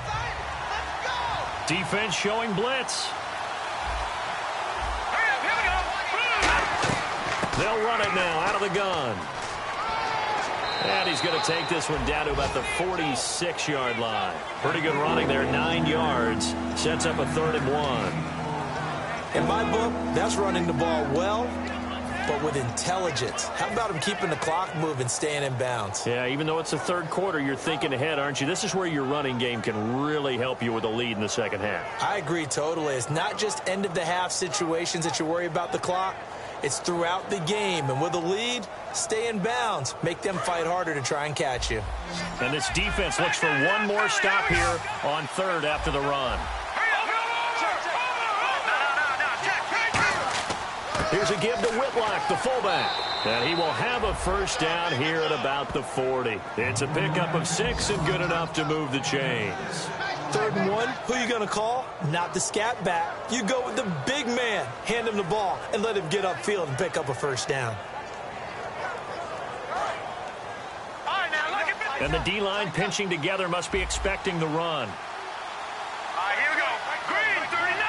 Defense showing blitz. They'll run it now out of the gun. And he's going to take this one down to about the 46-yard line. Pretty good running there, 9 yards. Sets up a 3rd and 1. In my book, that's running the ball well, but with intelligence. How about him keeping the clock moving, staying in bounds? Yeah, even though it's the 3rd quarter, you're thinking ahead, aren't you? This is where your running game can really help you with a lead in the 2nd half. I agree totally. It's not just end-of-the-half situations that you worry about the clock. It's throughout the game. And with a lead, stay in bounds. Make them fight harder to try and catch you. And this defense looks for one more stop here on 3rd after the run. Here's a give to Whitlock, the fullback. And he will have a 1st down here at about the 40. It's a pickup of 6 and good enough to move the chains. 3rd and 1, who you going to call? Not the scat back. You go with the big man. Hand him the ball and let him get upfield and pick up a 1st down. And the D-line pinching together must be expecting the run. Here we go. Green, 39.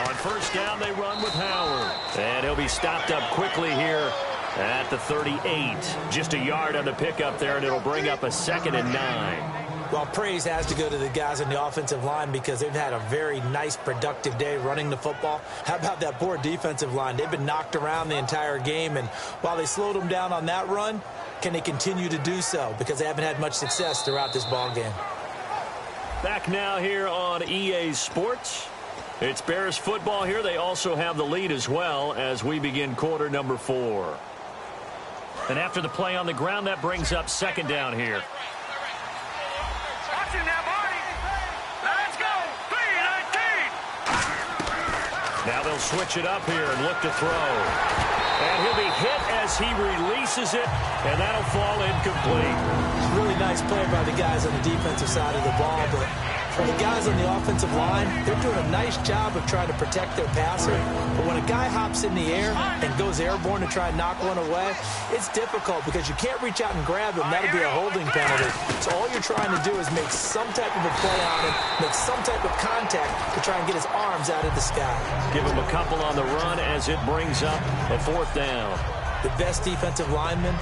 On 1st down, they run with Howard. And he'll be stopped up quickly here at the 38. Just a yard on the pickup there, and it'll bring up a 2nd and 9. Well, praise has to go to the guys on the offensive line because they've had a very nice, productive day running the football. How about that poor defensive line? They've been knocked around the entire game, and while they slowed them down on that run, can they continue to do so? Because they haven't had much success throughout this ball game. Back now here on EA Sports. It's Bears football here. They also have the lead as well as we begin quarter number 4. And after the play on the ground, that brings up 2nd down here. Now they'll switch it up here and look to throw. And he'll be hit as he releases it, and that'll fall incomplete. Really nice play by the guys on the defensive side of the ball, but for the guys on the offensive line, they're doing a nice job of trying to protect their passer. But when a guy hops in the air and goes airborne to try and knock one away, it's difficult because you can't reach out and grab him. That'll be a holding penalty. So all you're trying to do is make some type of a play on him, make some type of contact to try and get his arms out of the sky. Give him a couple on the run as it brings up a 4th down. The best defensive linemen,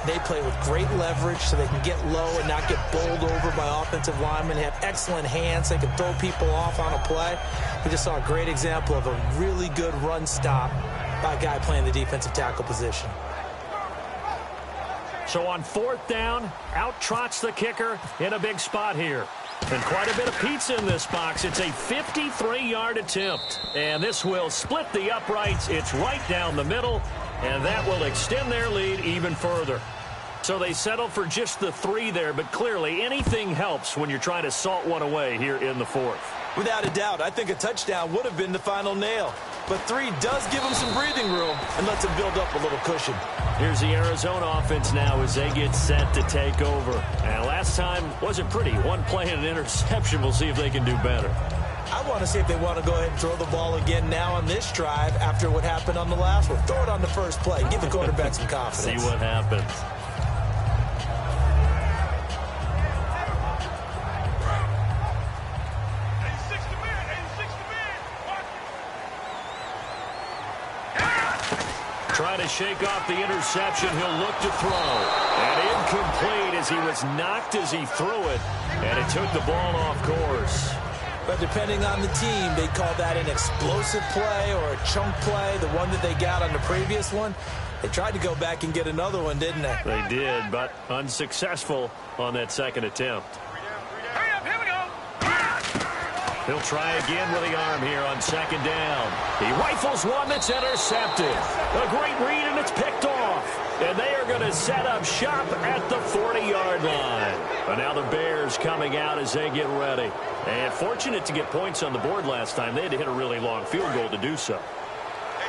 they play with great leverage so they can get low and not get bowled over by offensive linemen. They have excellent hands. They can throw people off on a play. We just saw a great example of a really good run stop by a guy playing the defensive tackle position. So on 4th down, out trots the kicker in a big spot here. And quite a bit of pizza in this box. It's a 53-yard attempt. And this will split the uprights. It's right down the middle. And that will extend their lead even further. So they settle for just the 3 there, but clearly anything helps when you're trying to salt one away here in the 4th. Without a doubt, I think a touchdown would have been the final nail. But 3 does give them some breathing room and lets them build up a little cushion. Here's the Arizona offense now as they get set to take over. And last time wasn't pretty. One play and an interception. We'll see if they can do better. I want to see if they want to go ahead and throw the ball again now on this drive after what happened on the last one. Throw it on the first play. Give the quarterback some confidence. See what happens. trying to shake off the interception. He'll look to throw. And incomplete as he was knocked as he threw it. And it took the ball off course. But depending on the team, they call that an explosive play or a chunk play, the one that they got on the previous one. They tried to go back and get another one, didn't they? They did, but unsuccessful on that second attempt. Hurry up, here we go. He'll try again with the arm here on second down. He rifles one that's intercepted. A great read, and it's picked off. And they are going to set up shop at the 40-yard line. And now the Bears coming out as they get ready. And fortunate to get points on the board last time. They had to hit a really long field goal to do so.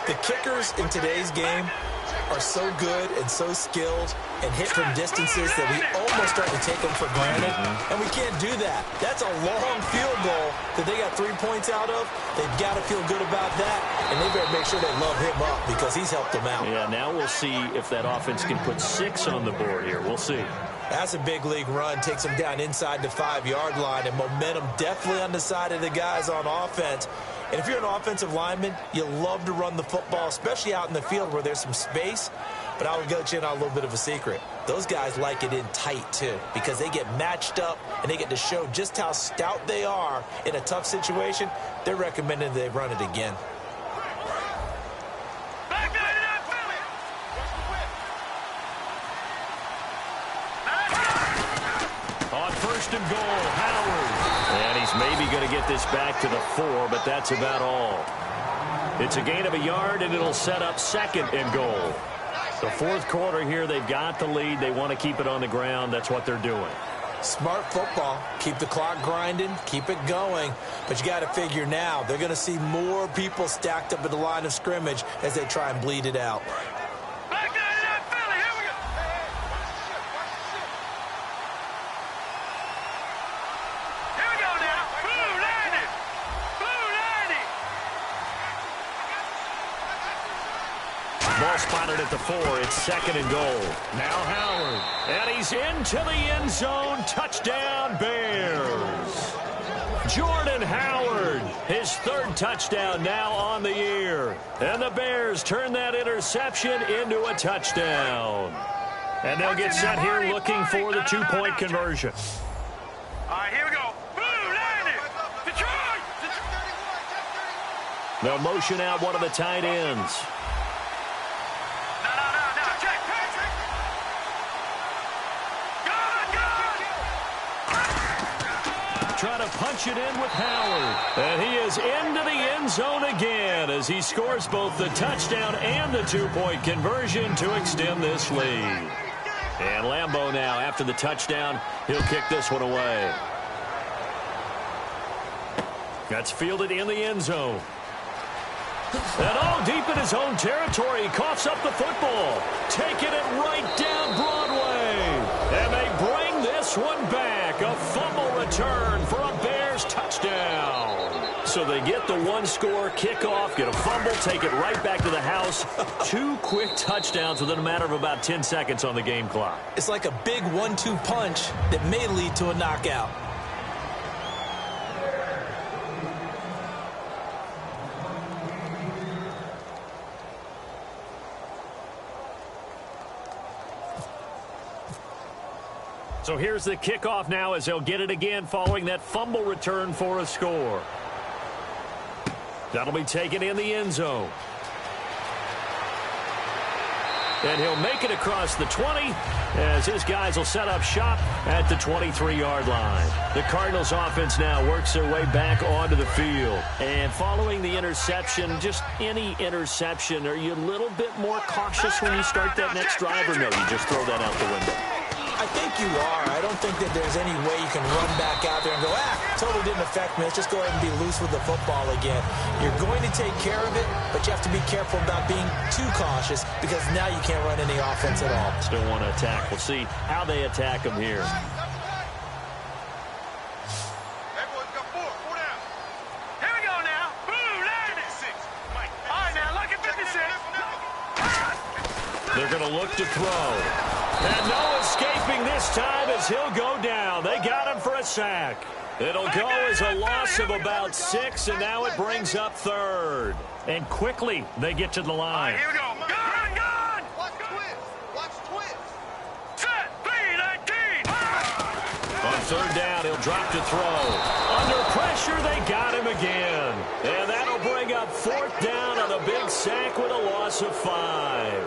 The kickers in today's game are so good and so skilled and hit from distances that we almost start to take them for granted. And we can't do that. That's a long field goal that they got 3 points out of. They've got to feel good about that, and they better make sure they love him up because he's helped them out. Yeah, now we'll see if that offense can put 6 on the board here. We'll see. That's a big league run. Takes them down inside the 5-yard line, and momentum definitely on the side of the guys on offense. And if you're an offensive lineman, you love to run the football, especially out in the field where there's some space. But I will let you in on a little bit of a secret. Those guys like it in tight, too, because they get matched up and they get to show just how stout they are in a tough situation. They're recommending they run it again. On first and goal, Howard. And he's maybe going to get this back to the 4, but that's about all. It's a gain of a yard, and it'll set up second and goal. The fourth quarter here, they've got the lead. They want to keep it on the ground. That's what they're doing. Smart football. Keep the clock grinding. Keep it going. But you got to figure now, they're going to see more people stacked up at the line of scrimmage as they try and bleed it out. Ball spotted at the 4. It's second and goal. Now Howard. And he's into the end zone. Touchdown, Bears. Jordan Howard, his third touchdown now on the year. And the Bears turn that interception into a touchdown. And they'll get set here looking for the 2-point conversion. All right, here we go. Detroit! They'll motion out one of the tight ends. Trying to punch it in with Howard. And he is into the end zone again as he scores both the touchdown and the 2-point conversion to extend this lead. And Lambeau now, after the touchdown, he'll kick this one away. That's fielded in the end zone. And all deep in his own territory, he coughs up the football. Taking it right down Broadway. And they bring this one back. A fumble return for a Bears touchdown. So they get the one-score kickoff, get a fumble, take it right back to the house. 2 quick touchdowns within a matter of about 10 seconds on the game clock. It's like a big 1-2 punch that may lead to a knockout. So here's the kickoff now as they'll get it again following that fumble return for a score. That'll be taken in the end zone. And he'll make it across the 20 as his guys will set up shop at the 23-yard line. The Cardinals offense now works their way back onto the field. And following the interception, just any interception, are you a little bit more cautious when you start that next drive, or no, you just throw that out the window? I think you are. I don't think that there's any way you can run back out there and go, totally didn't affect me. Let's just go ahead and be loose with the football again. You're going to take care of it, but you have to be careful about being too cautious because now you can't run any offense at all. Still want to attack. We'll see how they attack them here. Everyone's got 4 down. Here we go now. Boom, land it. 6. All right, now look at 56. They're going to look to throw. And no escaping this time as he'll go down. They got him for a sack. It'll go as a loss of about 6, and now it brings up third. And quickly they get to the line. Here we go. Go, go! third down, he'll drop to throw. Under pressure, they got him again. And that'll bring up fourth down on a big sack with a loss of 5.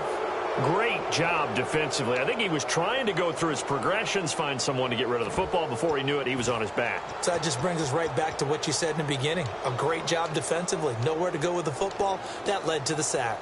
Great job defensively. I think he was trying to go through his progressions, find someone to get rid of the football. Before he knew it, he was on his back. So that just brings us right back to what you said in the beginning. A great job defensively. Nowhere to go with the football. That led to the sack.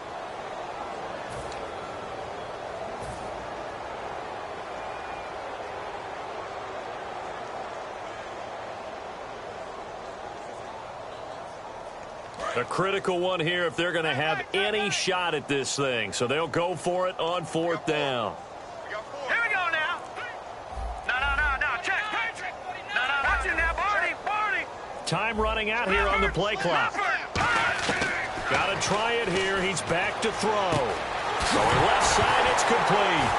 A critical one here if they're going to have any shot at this thing. So they'll go for it on fourth down. Here we go now. No. Check. No. Watch it now, Barney. Time running out here on the play clock. Got to try it here. He's back to throw. Going left side, it's complete.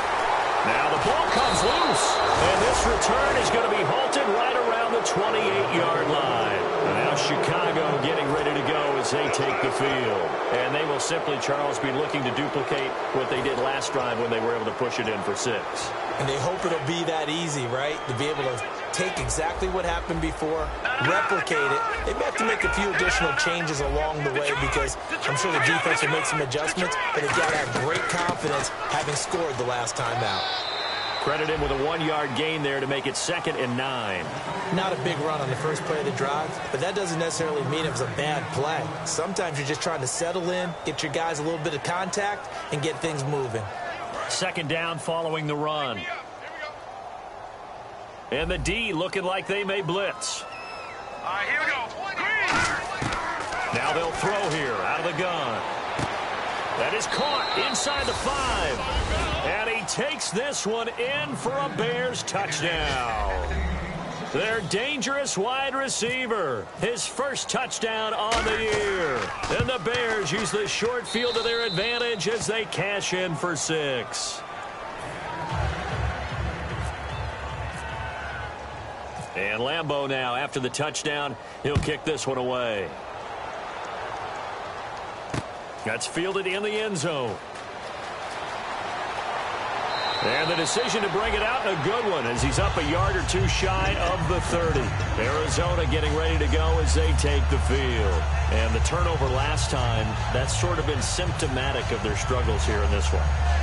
Now the ball comes loose. And this return is going to be halted right around the 28-yard line. And now Chicago getting ready to go as they take the field. And they will simply, Charles, be looking to duplicate what they did last drive when they were able to push it in for 6. And they hope it'll be that easy, right? To be able to take exactly what happened before, replicate it. They may have to make a few additional changes along the way because I'm sure the defense will make some adjustments, but they've got to have great confidence having scored the last time out. Credit him with a 1-yard gain there to make it 2nd and 9. Not a big run on the first play of the drive, but that doesn't necessarily mean it was a bad play. Sometimes you're just trying to settle in, get your guys a little bit of contact, and get things moving. 2nd down following the run. And the D looking like they may blitz. All right, here we go. Now they'll throw here out of the gun. That is caught inside the 5. And he takes this one in for a Bears touchdown. Their dangerous wide receiver. His first touchdown on the year. And the Bears use the short field to their advantage as they cash in for 6. And Lambeau now, after the touchdown, he'll kick this one away. That's fielded in the end zone. And the decision to bring it out, a good one, as he's up a yard or two shy of the 30. Arizona getting ready to go as they take the field. And the turnover last time, that's sort of been symptomatic of their struggles here in this one.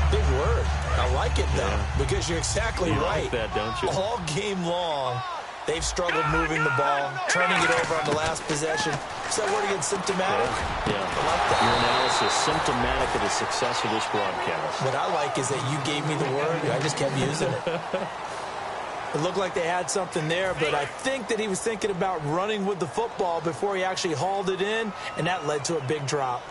Big word. I like it, though, because you're exactly you right. Like that, don't you? All game long, they've struggled moving the ball, turning it over on the last possession. Is that word again, symptomatic? Yeah. I like that. Your analysis, symptomatic of the success of this broadcast. What I like is that you gave me the word. I just kept using it. It looked like they had something there, but I think that he was thinking about running with the football before he actually hauled it in, and that led to a big drop.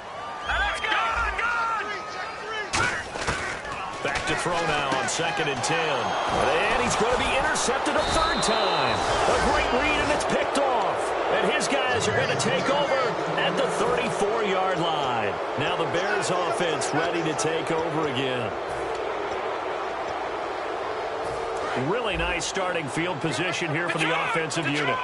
Back to throw now on 2nd and 10. And he's going to be intercepted a 3rd time. A great read, and it's picked off. And his guys are going to take over at the 34-yard line. Now the Bears offense ready to take over again. Really nice starting field position here for the offensive unit.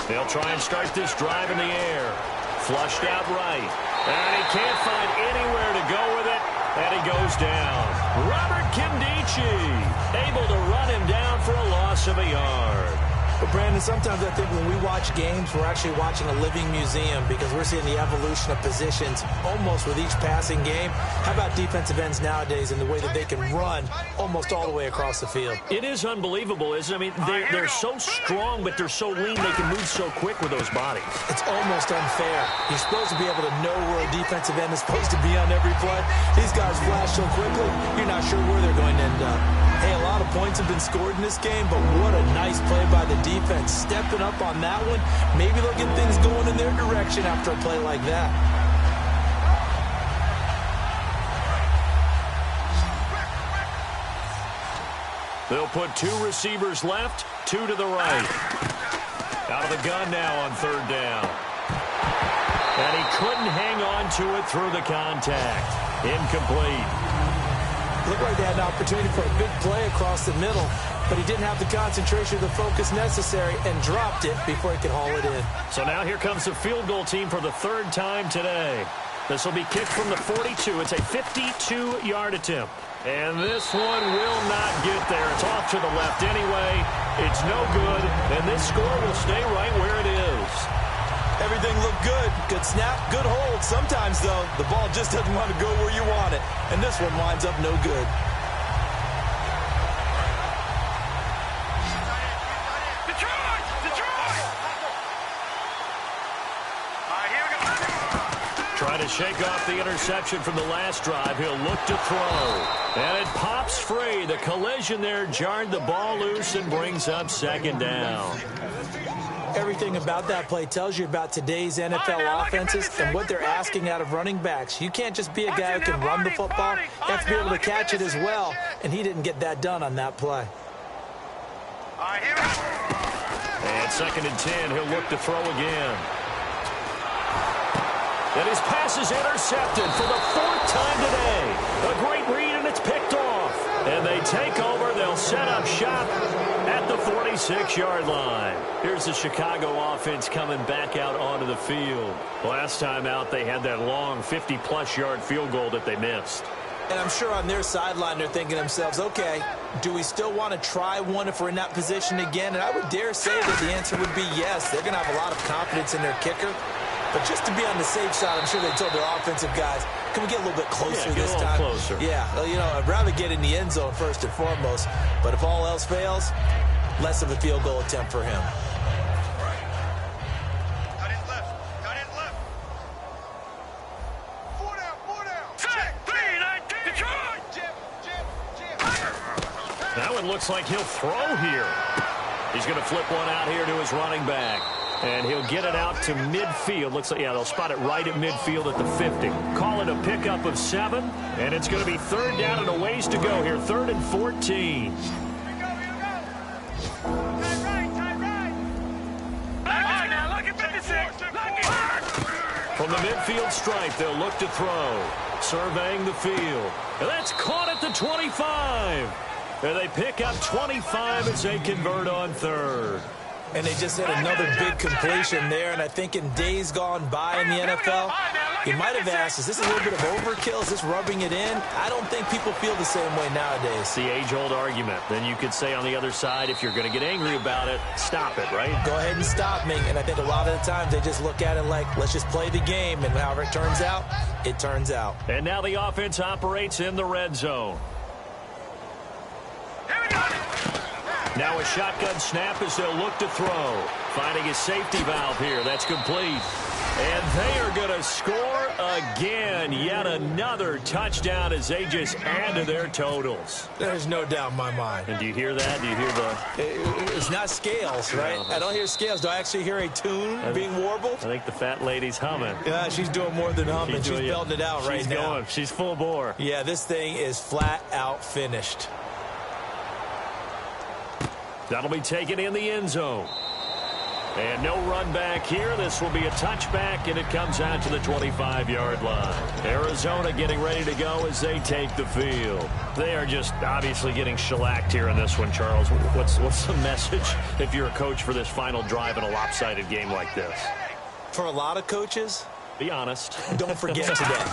They'll try and start this drive in the air. Flushed out right. And he can't find anywhere to go with it. And he goes down. Robert Kimdichie able to run him down for a loss of a yard. But, Brandon, sometimes I think when we watch games, we're actually watching a living museum because we're seeing the evolution of positions almost with each passing game. How about defensive ends nowadays and the way that they can run almost all the way across the field? It is unbelievable, isn't it? I mean, they're so strong, but they're so lean they can move so quick with those bodies. It's almost unfair. You're supposed to be able to know where a defensive end is supposed to be on every play. These guys flash so quickly, you're not sure where they're going to end up. Hey, a lot of points have been scored in this game, but what a nice play by the defense. Stepping up on that one. Maybe they'll get things going in their direction after a play like that. They'll put 2 receivers left, 2 to the right. Out of the gun now on 3rd down. And he couldn't hang on to it through the contact. Incomplete. Looked like they had an opportunity for a big play across the middle, but he didn't have the concentration or the focus necessary and dropped it before he could haul it in. So now here comes the field goal team for the 3rd time today. This will be kicked from the 42. It's a 52-yard attempt. And this one will not get there. It's off to the left anyway. It's no good, and this score will stay right where it is. Everything looked good. Good snap, good hold. Sometimes, though, the ball just doesn't want to go where you want it. And this one winds up no good. Trying to shake off the interception from the last drive. He'll look to throw. And it pops free. The collision there jarred the ball loose and brings up second down. Everything about that play tells you about today's NFL offenses and what they're asking out of running backs. You can't just be a guy who can run the football. You have to be able to catch it as well. And he didn't get that done on that play. And second and 10. He'll look to throw again. And his pass is intercepted for the fourth time today. A great read, and it's picked off. And they take over. They'll set up shop at the 46-yard line. Here's the Chicago offense coming back out onto the field. Last time out, they had that long 50-plus yard field goal that they missed. And I'm sure on their sideline they're thinking to themselves, okay, do we still want to try one if we're in that position again? And I would dare say that the answer would be yes. They're going to have a lot of confidence in their kicker. But just to be on the safe side, I'm sure they told their offensive guys, can we get a little bit closer this time? Closer. Yeah, well, you know, I'd rather get in the end zone first and foremost. But if all else fails, less of a field goal attempt for him. Got it left. Got it left. 4 down, 4 down. 3, 19. Detroit. That one looks like he'll throw here. He's going to flip one out here to his running back. And he'll get it out to midfield. Looks like, yeah, they'll spot it right at midfield at the 50. Call it a pickup of 7. And it's going to be third down and a ways to go here. 3rd and 14. From the midfield stripe, they'll look to throw. Surveying the field. And that's caught at the 25. And they pick up 25 as they convert on 3rd. And they just had another big completion there. And I think in days gone by in the NFL, you might have asked, is this a little bit of overkill? Is this rubbing it in? I don't think people feel the same way nowadays. It's the age-old argument. Then you could say on the other side, if you're going to get angry about it, stop it, right? Go ahead and stop me. And I think a lot of the times they just look at it like, let's just play the game. And however it turns out, it turns out. And now the offense operates in the red zone. Now a shotgun snap as they'll look to throw. Finding a safety valve here. That's complete. And they are going to score again. Yet another touchdown as they just add to their totals. There's no doubt in my mind. And do you hear that? Do you hear the... It's not scales, right? I don't hear scales. Do I actually hear a tune being warbled? I think the fat lady's humming. Yeah, she's doing more than humming. She's belting it out right now. She's going. She's full bore. Yeah, this thing is flat out finished. That'll be taken in the end zone. And no run back here. This will be a touchback, and it comes out to the 25-yard line. Arizona getting ready to go as they take the field. They are just obviously getting shellacked here in this one, Charles. What's the message if you're a coach for this final drive in a lopsided game like this? For a lot of coaches, be honest. Don't forget today.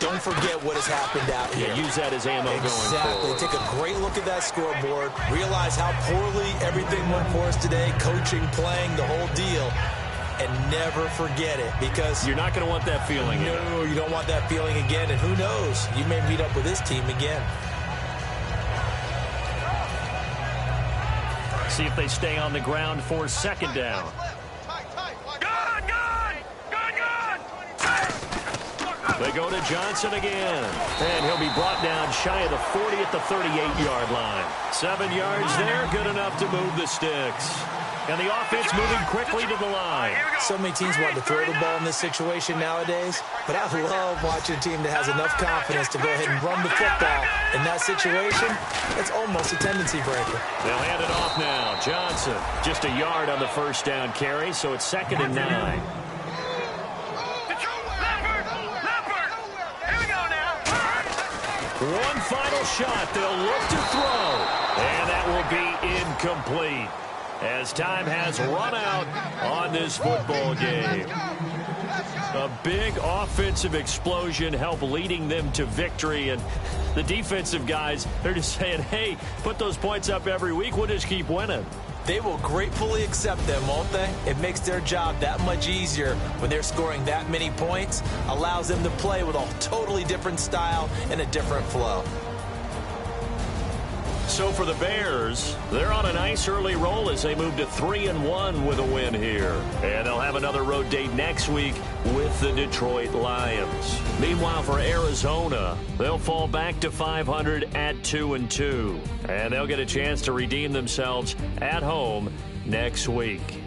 Don't forget what has happened out here. Yeah, use that as ammo going forward. Take a great look at that scoreboard. Realize how poorly everything went for us today. Coaching, playing, the whole deal. And never forget it, because you're not going to want that feeling. No, you don't want that feeling again. And who knows? You may meet up with this team again. See if they stay on the ground for second down. They go to Johnson again. And he'll be brought down shy of the 40 at the 38-yard line. 7 yards there, good enough to move the sticks. And the offense moving quickly to the line. So many teams want to throw the ball in this situation nowadays, but I love watching a team that has enough confidence to go ahead and run the football. In that situation, it's almost a tendency breaker. They'll hand it off now. Johnson, just a yard on the first down carry, so it's 2nd and 9. One final shot. They'll look to throw. And that will be incomplete as time has run out on this football game. A big offensive explosion helped leading them to victory. And the defensive guys, they're just saying, hey, put those points up every week. We'll just keep winning. They will gratefully accept them, won't they? It makes their job that much easier when they're scoring that many points. Allows them to play with a totally different style and a different flow. So for the Bears, they're on a nice early roll as they move to 3-1 with a win here. And they'll have another road date next week with the Detroit Lions. Meanwhile, for Arizona, they'll fall back to 500 at 2-2. And they'll get a chance to redeem themselves at home next week.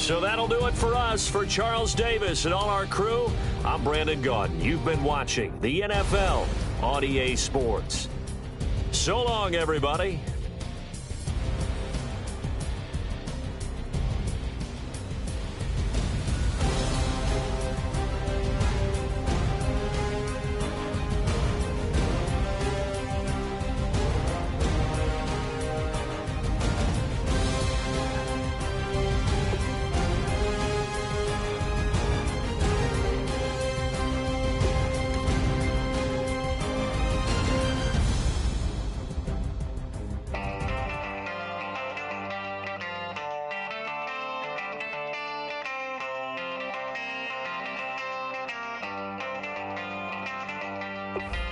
So that'll do it for us. For Charles Davis and all our crew, I'm Brandon Gaudin. You've been watching the NFL on EA Sports. So long, everybody. you